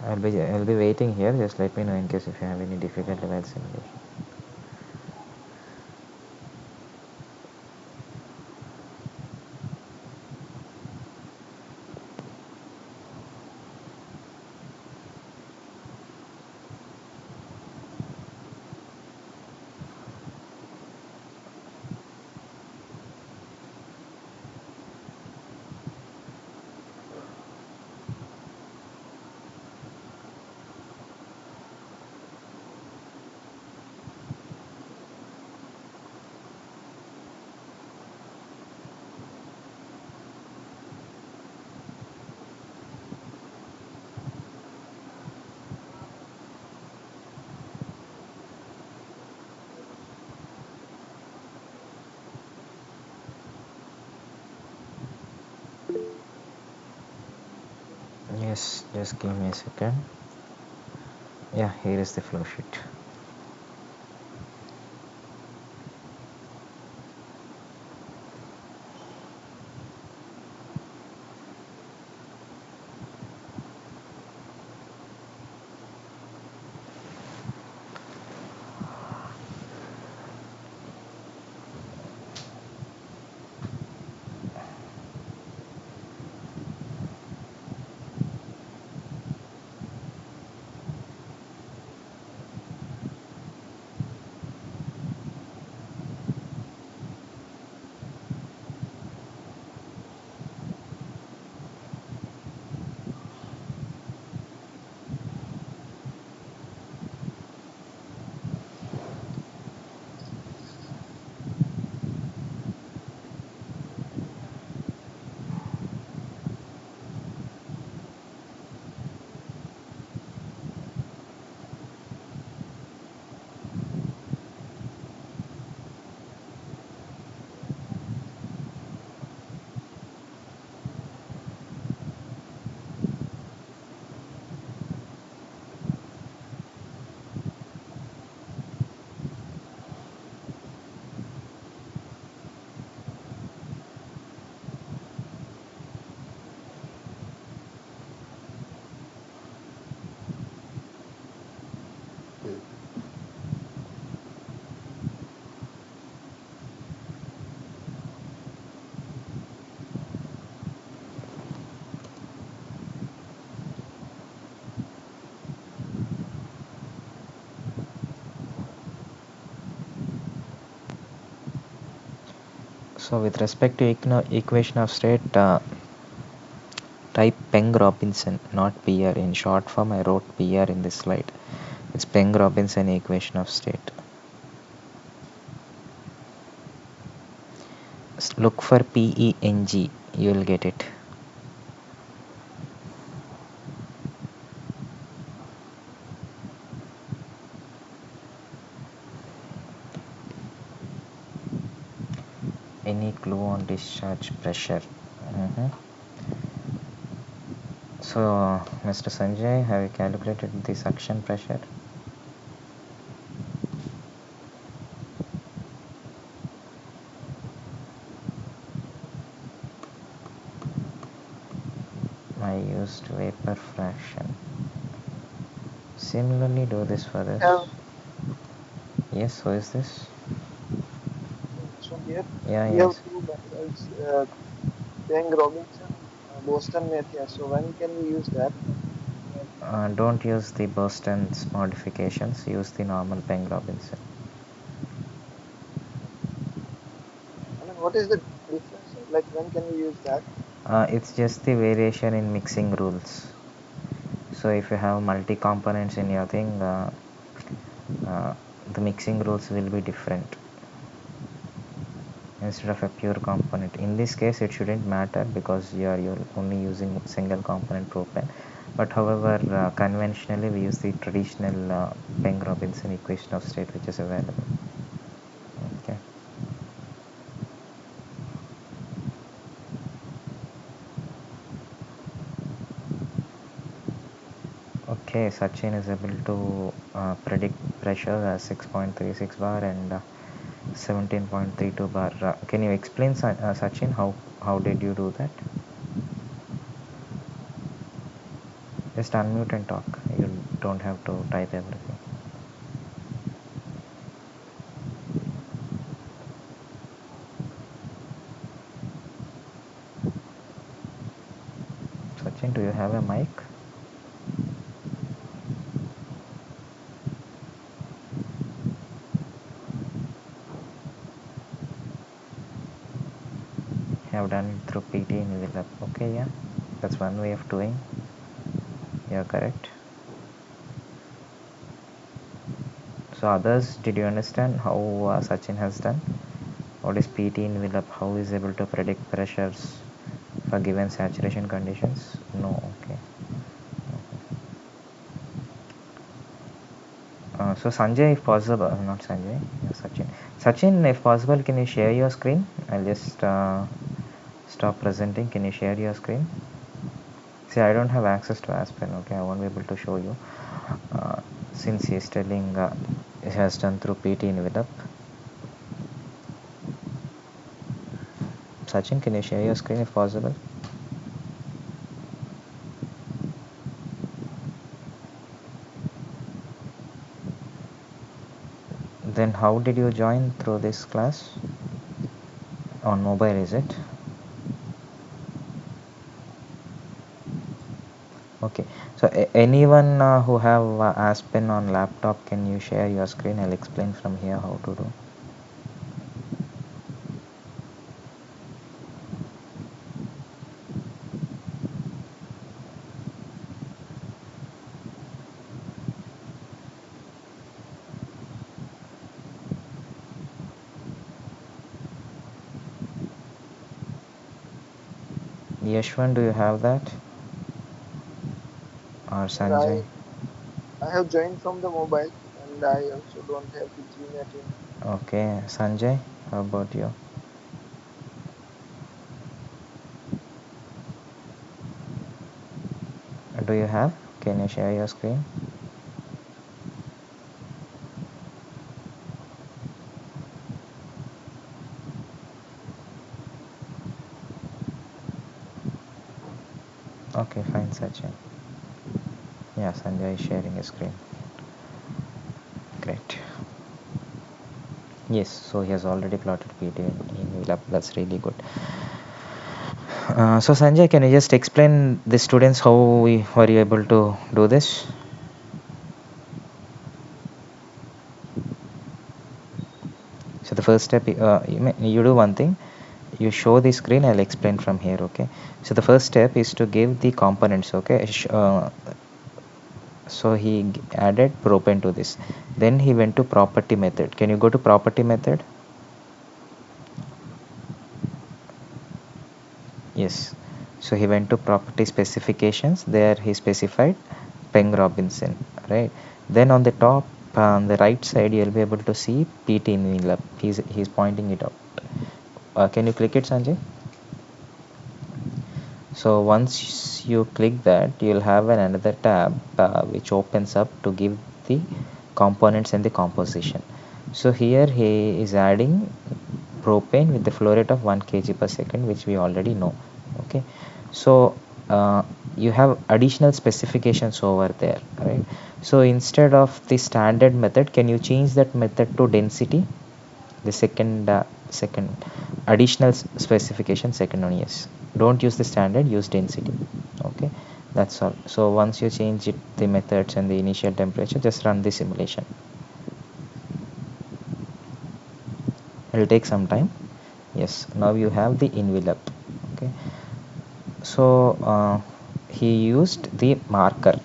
I'll be waiting here. Just let me know in case if you have any difficulty while simulation. Yes, just give me a second. Yeah, here is the flow sheet. So with respect to equation of state, type Peng Robinson, not PR. In short form, I wrote PR in this slide. It's Peng Robinson equation of state. Look for PENG, you will get it. Any clue on discharge pressure? Mhm. So, Mr. Sanjay, have you calculated the suction pressure? I used vapor fraction. Similarly, do this for this. Have Yes, who is this? so here Yeah, we have yes. two methods, Peng Robinson, Boston method. So when can we use that? Don't use the Boston's modifications, use the normal Peng Robinson. I mean, what is the difference? Like when can we use that? It's just the variation in mixing rules. So if you have multi components in your thing, uh, the mixing rules will be different instead of a pure component. In this case, it shouldn't matter because you're only using single component propane. But however, conventionally we use the traditional Peng Robinson equation of state which is available. Okay. Okay, Sachin is able to predict pressure as 6.36 bar and 17.32 bar. Can you explain, Sachin, how did you do that? Just unmute and talk. You don't have to type everything. Sachin, do you have a mic? Have done it through PT in Willab. Okay, yeah, that's one way of doing. You're correct. So others, did you understand how Sachin has done? What is PT in Willab? How is able to predict pressures for given saturation conditions? No, okay. So Sanjay, if possible, not Sanjay, yeah, Sachin. Sachin, if possible, can you share your screen? I'll just stop presenting. Can you share your screen? See, I don't have access to Aspen, okay? I won't be able to show you. Uh, since he's telling it has done through PT envelope. Sachin, can you share your screen if possible? Then how did you join through this class? On mobile, is it? Okay. So anyone who have Aspen on laptop, can you share your screen? I'll explain from here how to do. Yashwan, do you have that? Or And Sanjay? I have joined from the mobile, and I also don't have the Gmail in. Okay. Sanjay, how about you? Do you have? Can you share your screen? Okay, fine, Sachin. Yeah, Sanjay is sharing his screen. Great. Yes, so he has already plotted PD in VLAB. That's really good. So Sanjay, can you just explain the students how we were you able to do this? So the first step, you do one thing. You show the screen. I'll explain from here. Okay. So the first step is to give the components. Okay. So he added propane to this. Then he went to property method. Can you go to property method? Yes. So he went to property specifications. There he specified Peng Robinson, right? Then on the top, on the right side, you'll be able to see PT Nilab. He's pointing it out. Can you click it, Sanjay? So once you click that, you'll have another tab which opens up to give the components and the composition. So here he is adding propane with the flow rate of 1 kg per second, which we already know. Okay, so uh, you have additional specifications over there, right? So instead of the standard method, can you change that method to density? The second additional specification, second one, yes. Don't use the standard, use density. Okay, that's all. So once you change it, the methods and the initial temperature, just run the simulation. It'll take some time. Yes, now you have the envelope. Okay, so he used the marker.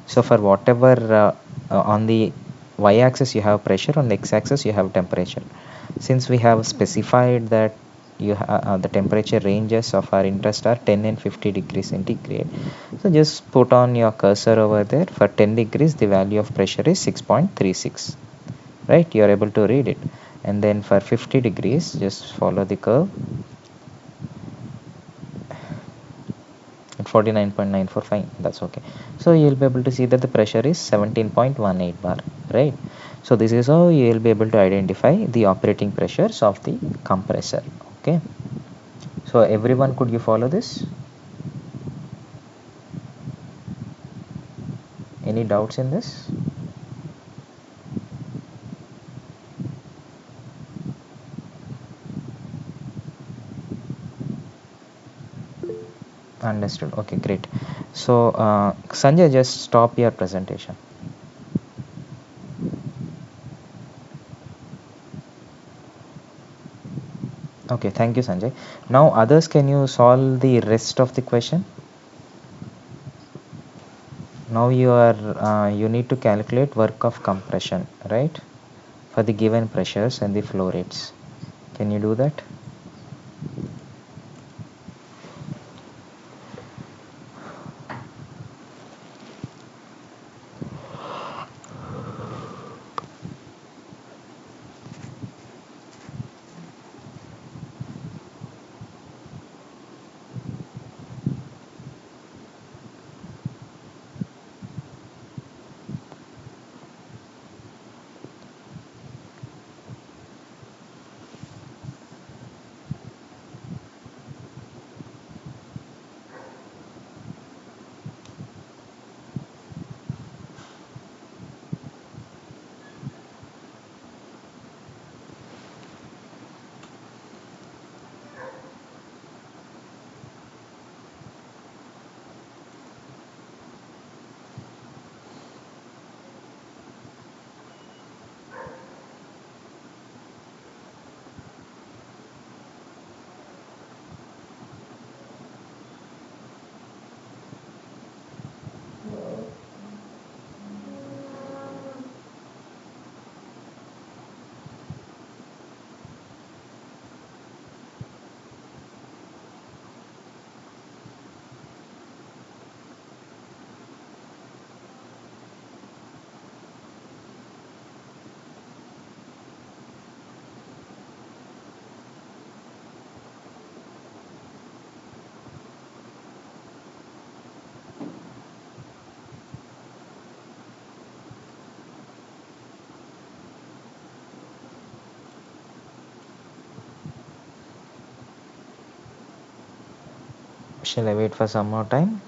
So for whatever on the y-axis you have pressure, on the x-axis you have temperature. Since we have specified that the temperature ranges of our interest are 10 and 50 degrees centigrade, so just put on your cursor over there. For 10 degrees the value of pressure is 6.36, right? You are able to read it. And then for 50 degrees just follow the curve at 49.94. Fine, that's okay. So you'll be able to see that the pressure is 17.18 bar, right? So this is how you will be able to identify the operating pressures of the compressor. Okay, so everyone, could you follow this? Any doubts in this? Understood. Okay, great. So Sanjay, just stop your presentation. Okay, thank you, Sanjay. Now others, can you solve the rest of the question? Now you need to calculate work of compression, right, for the given pressures and the flow rates. Can you do that? Shall I wait for some more time?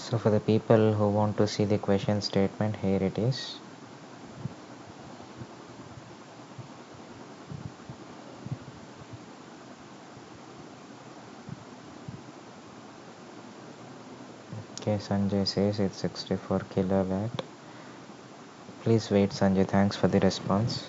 So for the people who want to see the question statement, here it is. Okay, Sanjay says it's 64 kilowatt. Please wait, Sanjay. Thanks for the response.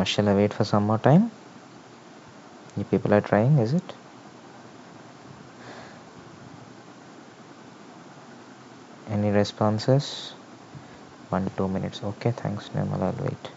Shall I wait for some more time? You people are trying, is it? Any responses? 1 2 minutes. Okay, thanks, Nirmal. I'll wait.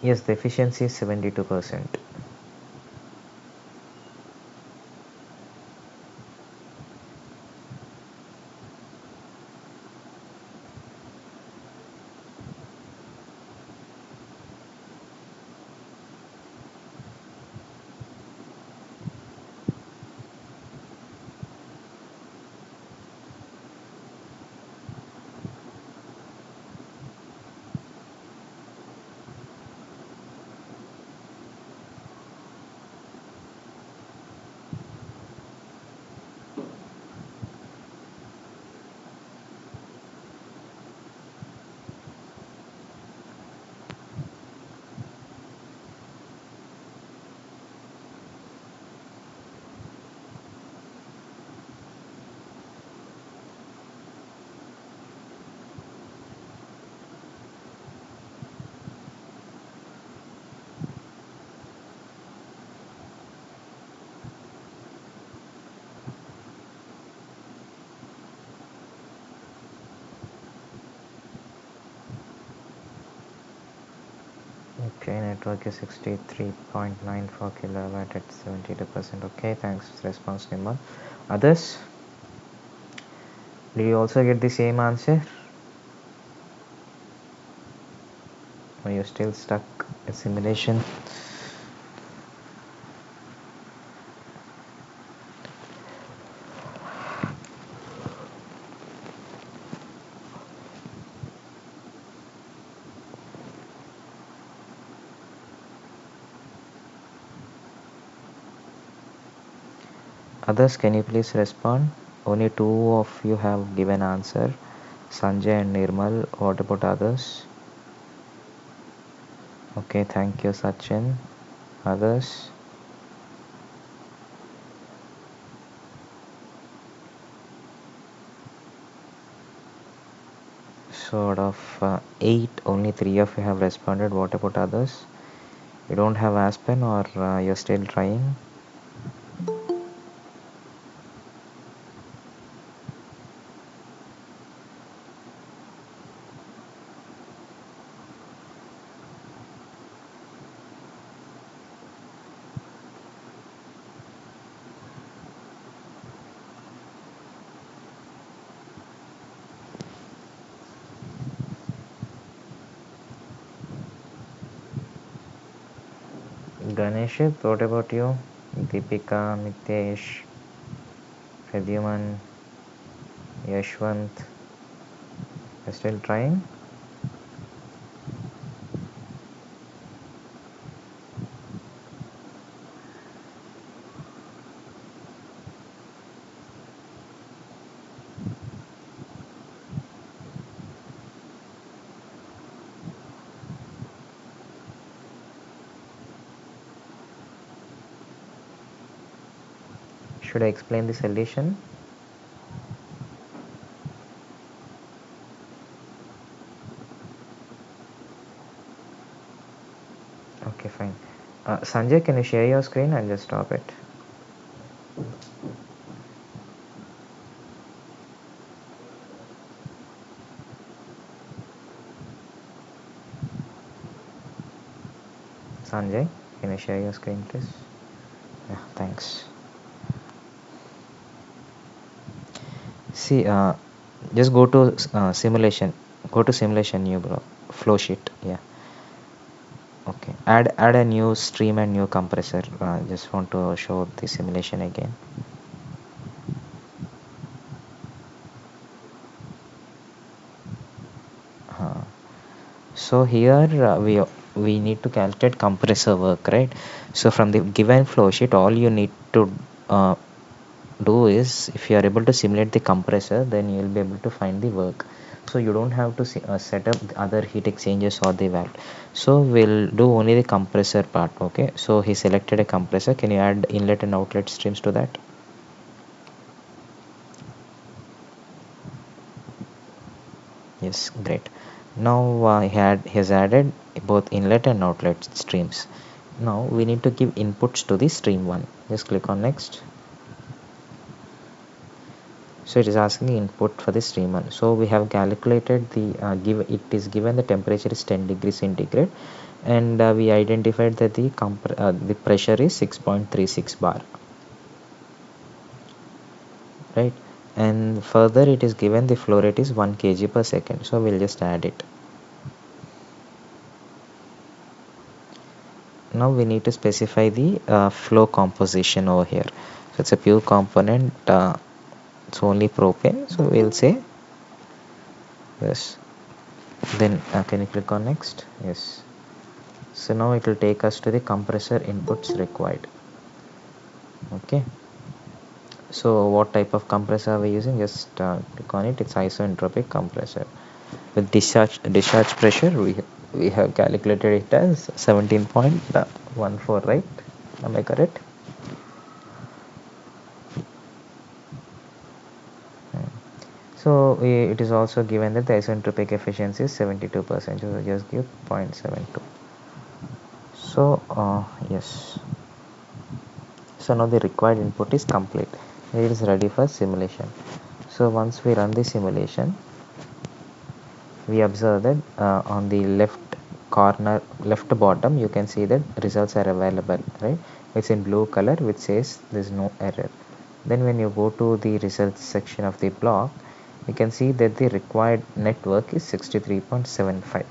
Yes, the efficiency is 72%. Okay, network is 63.94 kilowatt at 72%. Okay, thanks response, Nimal. Others, did you also get the same answer? Or you still stuck in simulation? Others, can you please respond? Only two of you have given answer. Sanjay and Nirmal. What about others? Okay, thank you, Sachin. Others? So out of 8, only 3 of you have responded. What about others? You don't have Aspen, or you're still trying? Ganeshit, what about you? Deepika, Mitesh, Pradyuman, Yashwant, you're still trying? Should I explain the solution? Okay, fine. Sanjay, can you share your screen? I'll just stop it. Sanjay, can you share your screen, please? Yeah, thanks. See, just go to simulation. Go to simulation, new bro. Flow sheet. Yeah. Okay. Add a new stream and new compressor. Just want to show the simulation again. Uh, so here we need to calculate compressor work, right? So from the given flow sheet, all you need to uh, do is, if you are able to simulate the compressor, then you will be able to find the work. So you don't have to set up the other heat exchangers or the valve. So we'll do only the compressor part. Okay, so he selected a compressor. Can you add inlet and outlet streams to that? Yes, great. Now he has added both inlet and outlet streams. Now we need to give inputs to the stream 1. Just click on next. So it is asking the input for the stream 1. So we have calculated the it is given the temperature is 10 degrees centigrade, and we identified that the pressure is 6.36 bar, right? And further it is given the flow rate is 1 kg per second. So we'll just add it. Now we need to specify the flow composition over here. So it's a pure component. It's only propane. So we'll say yes. Then can you click on next? Yes. So now it will take us to the compressor inputs required. Okay. So what type of compressor are we using? Just click on it. It's isoentropic compressor. With discharge pressure, we have calculated it as 17.14, right? Am I correct? So it is also given that the isentropic efficiency is 72%. So just give 0.72. So yes. So now the required input is complete. It is ready for simulation. So once we run the simulation, we observe that on the left corner left bottom you can see that results are available, right? It's in blue color which says there's no error. Then when you go to the results section of the block, you can see that the required network is 63.75,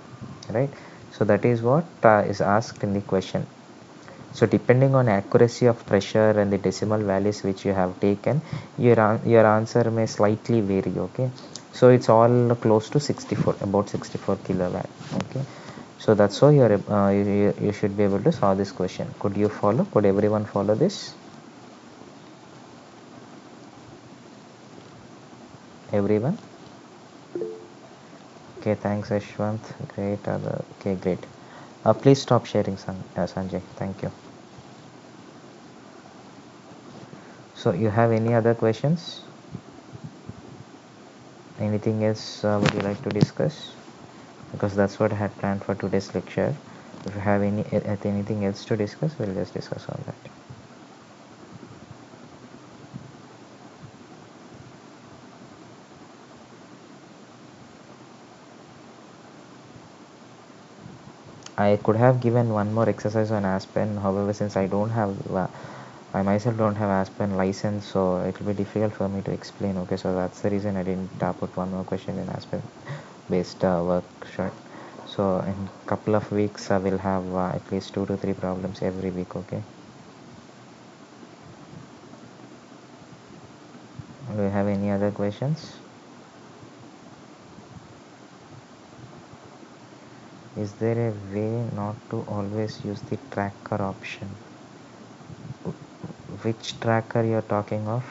right? So that is what is asked in the question. So depending on accuracy of pressure and the decimal values which you have taken, your answer may slightly vary, okay? So it's all close to 64, about 64 kilowatt, okay? So that's why you should be able to solve this question. Could you follow? Could everyone follow this? Everyone? Okay, thanks Ashwant. Great. Okay, great. Please stop sharing, Sanjay. Thank you. So you have any other questions? Anything else would you like to discuss? Because that's what I had planned for today's lecture. If you have anything else to discuss, we'll just discuss on that. I could have given one more exercise on Aspen. However, since I myself don't have Aspen license, so it will be difficult for me to explain. Okay, so that's the reason I didn't put one more question in Aspen based workshop. So in couple of weeks, I will have at least 2 to 3 problems every week. Okay. Do you have any other questions? Is there a way not to always use the tracker option? Which tracker you're talking of?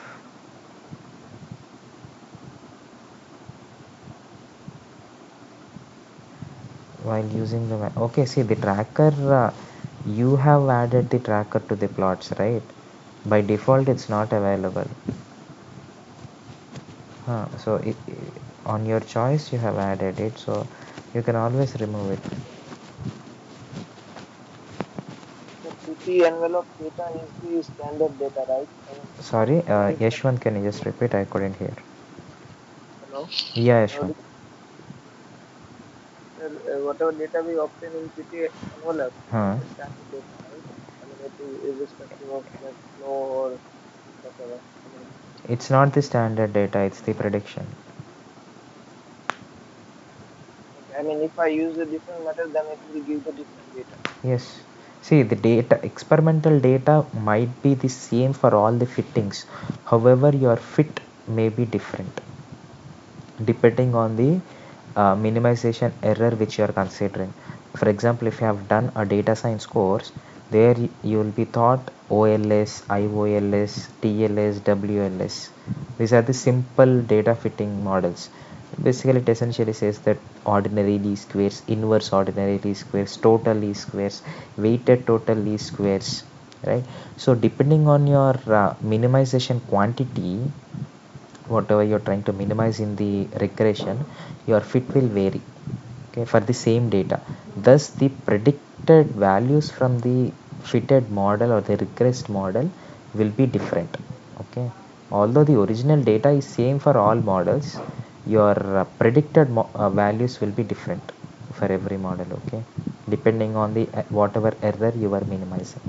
While using the okay, see the tracker, you have added the tracker to the plots, right? By default, it's not available. So on your choice, you have added it, so you can always remove it. The PT envelope data is the standard data, right? I mean, Sorry, there is Yashwant, can you just repeat? I couldn't hear. hello. Yeah, Uh, Yashwant. Whatever data we obtain in PT envelope, Huh. that's the standard data, right? I mean, it is irrespective of that flow or whatever. I mean, It's not the standard data, it's the prediction. okay. I mean, if I use a different method, then it will give the different data. Yes. See, the data, experimental data might be the same for all the fittings. However, your fit may be different depending on the minimization error which you are considering. For example, if you have done a data science course, there you will be taught OLS, IOLS, TLS, WLS. These are the simple data fitting models. Basically, it essentially says that ordinary least squares, inverse ordinary least squares, total least squares, weighted total least squares, right? So, depending on your minimization quantity, whatever you're trying to minimize in the regression, your fit will vary, okay, for the same data. Thus the predicted values from the fitted model or the regressed model will be different, okay. Although the original data is same for all models, your predicted values will be different for every model, okay, depending on the whatever error you are minimizing.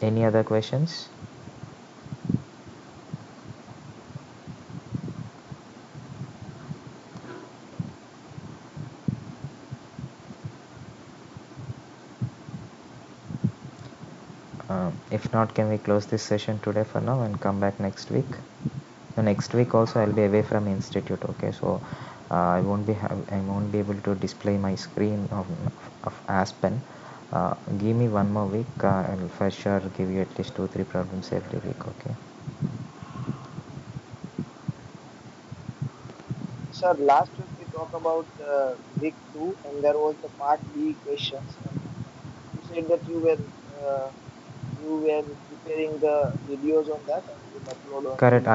Any other questions? If not, can we close this session today for now and come back next week? The next week also I'll be away from institute. Okay, so I won't be able to display my screen of Aspen. Give me one more week. I'll for sure give you at least 2 3 problems every week. Okay. Sir, last week we talked about week two, and there was the part B questions, and you said that you were preparing the videos on that and will upload on Correct. the.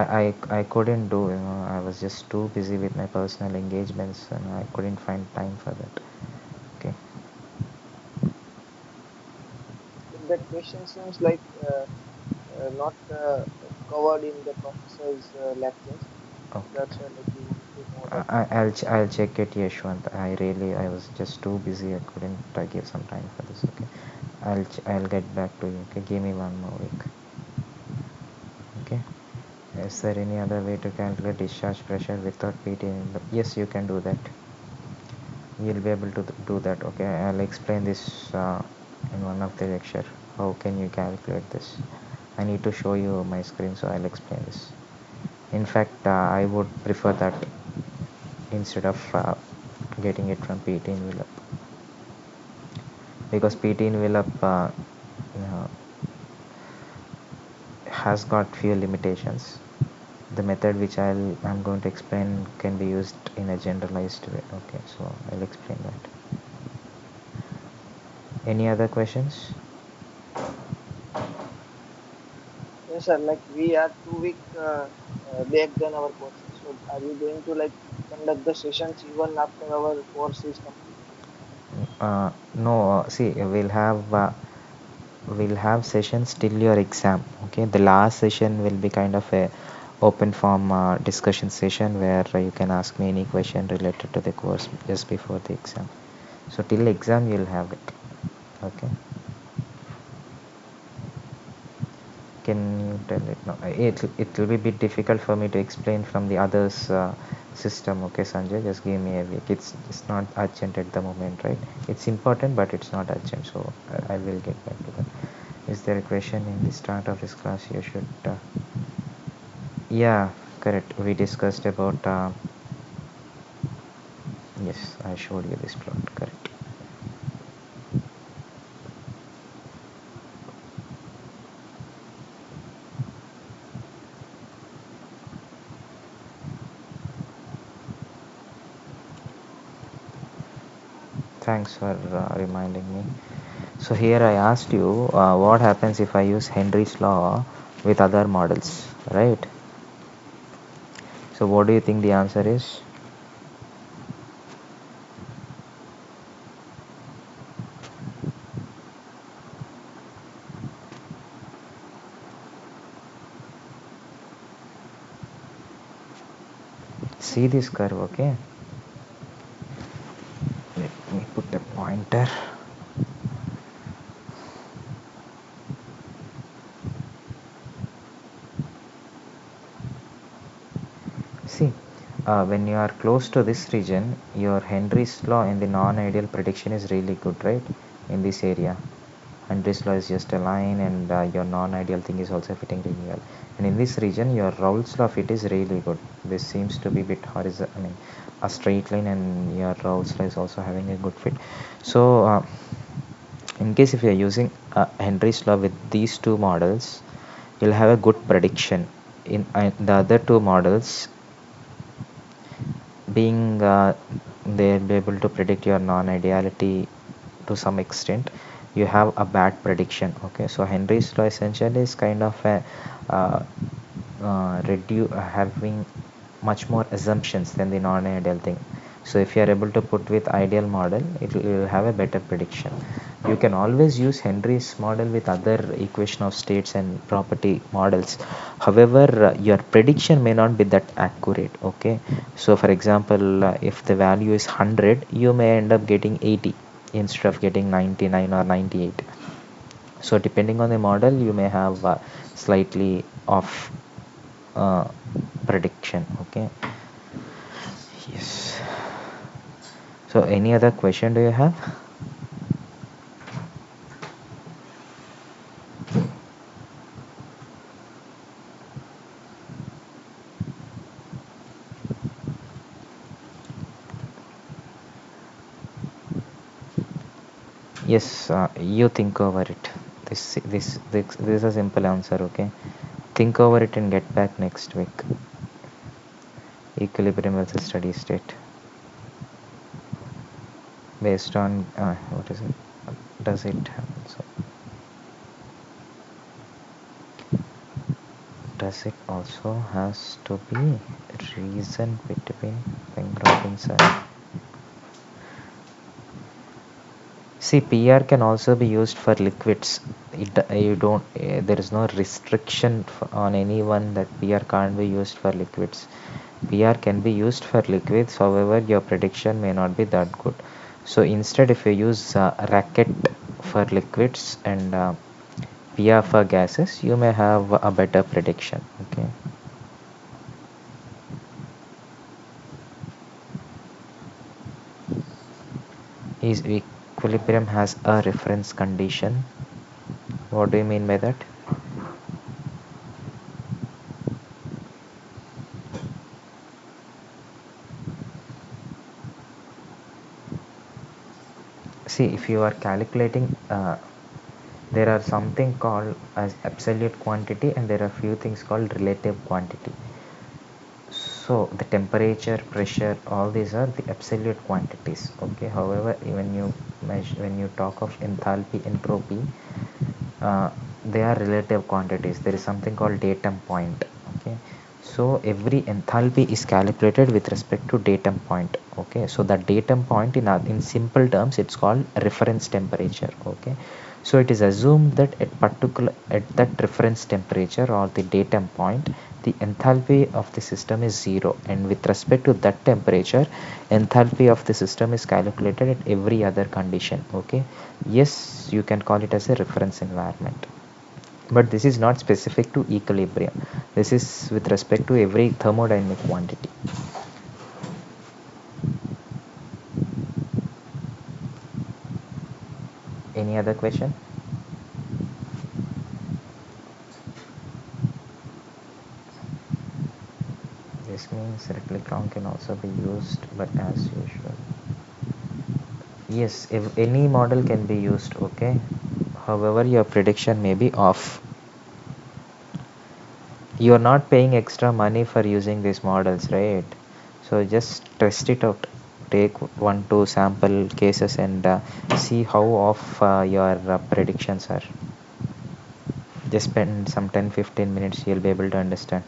I couldn't do. I was just too busy with my personal engagements, and I couldn't find time for that. Okay. But that question seems like not covered in the professor's lectures. Okay. That's why like we want to know that I'll check it, Yashwant. I was just too busy. I couldn't give some time for this. Okay. I'll get back to you. Okay. Give me one more week. Okay. Is there any other way to calculate discharge pressure without PT? Yes, you can do that. You'll be able to do that. Okay. I'll explain this in one of the lecture. How can you calculate this? I need to show you my screen, so I'll explain this. In fact, I would prefer that instead of getting it from PT envelope, because PT envelope has got few limitations. The method which I'm going to explain can be used in a generalized way. Okay, so I'll explain that. Any other questions? yes sir, like we are 2 week back than our courses. So are we going to like conduct the sessions even after our course is complete? No, see, we'll have sessions till your exam. Okay, the last session will be kind of a open form discussion session where you can ask me any question related to the course just before the exam. So till exam you'll have it. Okay. Can you tell it now? It will be a bit difficult for me to explain from the others system. Okay, Sanjay, just give me a week. It's not urgent at the moment, right? It's important, but it's not urgent. So I will get back to that. Is there a question in the start of this class? You should. Yeah, correct. We discussed about. Yes, I showed you this plot. Correct. Thanks for reminding me. So here I asked you what happens if I use Henry's law with other models, right? So what do you think the answer is? See this curve, okay? Let me put a pointer. See, when you are close to this region, your Henry's law in the non-ideal prediction is really good, right? In this area. Henry's law is just a line, and your non-ideal thing is also fitting really well. And in this region, your Raoult's law fit is really good. This seems to be a bit horizontal, I mean, a straight line, and your Raoult's law is also having a good fit. So, in case if you are using Henry's law with these two models, you'll have a good prediction. In the other two models, being they'll be able to predict your non-ideality to some extent, you have a bad prediction. Okay, so Henry's law essentially is kind of a having much more assumptions than the non-ideal thing. So if you are able to put with ideal model, it will have a better prediction. You can always use Henry's model with other equation of states and property models. However, your prediction may not be that accurate. Okay, so for example, if the value is 100, you may end up getting 80 instead of getting 99 or 98. So depending on the model, you may have slightly off uh, prediction. Okay. Yes. So any other question do you have? Yes, you think over it. This is a simple answer. Okay, think over it and get back next week. Equilibrium versus steady state based on what is it? Does it also does it also has to be reason between Robinson? See, PR can also be used for liquids. You don't. There is no restriction on anyone that PR can't be used for liquids. PR can be used for liquids. However, your prediction may not be that good. So instead, if you use racket for liquids and PR for gases, you may have a better prediction. Okay. Is equilibrium has a reference condition? What do you mean by that? See, if you are calculating, there are something called as absolute quantity, and there are few things called relative quantity. So the temperature, pressure, all these are the absolute quantities. Okay. However, when you measure, when you talk of enthalpy, entropy, uh, they are relative quantities. There is something called datum point. Okay. So every enthalpy is calculated with respect to datum point. Okay. So the datum point in simple terms, it's called reference temperature. Okay. So it is assumed that at that reference temperature or the datum point, the enthalpy of the system is zero, and with respect to that temperature, enthalpy of the system is calculated at every other condition. Okay. Yes, you can call it as a reference environment, but this is not specific to equilibrium. This is with respect to every thermodynamic quantity. Any other question? This means replicron can also be used, but as usual. Yes, if any model can be used, okay. However, your prediction may be off. You are not paying extra money for using these models, right? So just test it out. Take one, two sample cases and see how off your predictions are. Just spend some 10-15 minutes, you'll be able to understand.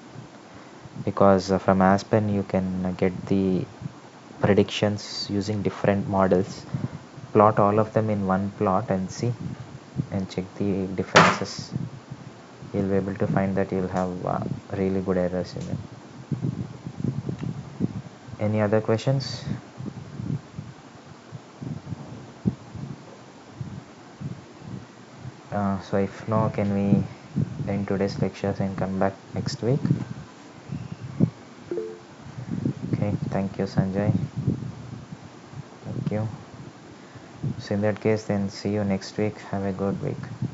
Because from Aspen, you can get the predictions using different models. Plot all of them in one plot and see and check the differences. You'll be able to find that you'll have really good errors in it. Any other questions? So if no, can we end today's lectures and come back next week? Okay, thank you, Sanjay. Thank you. So in that case, then see you next week. Have a good week.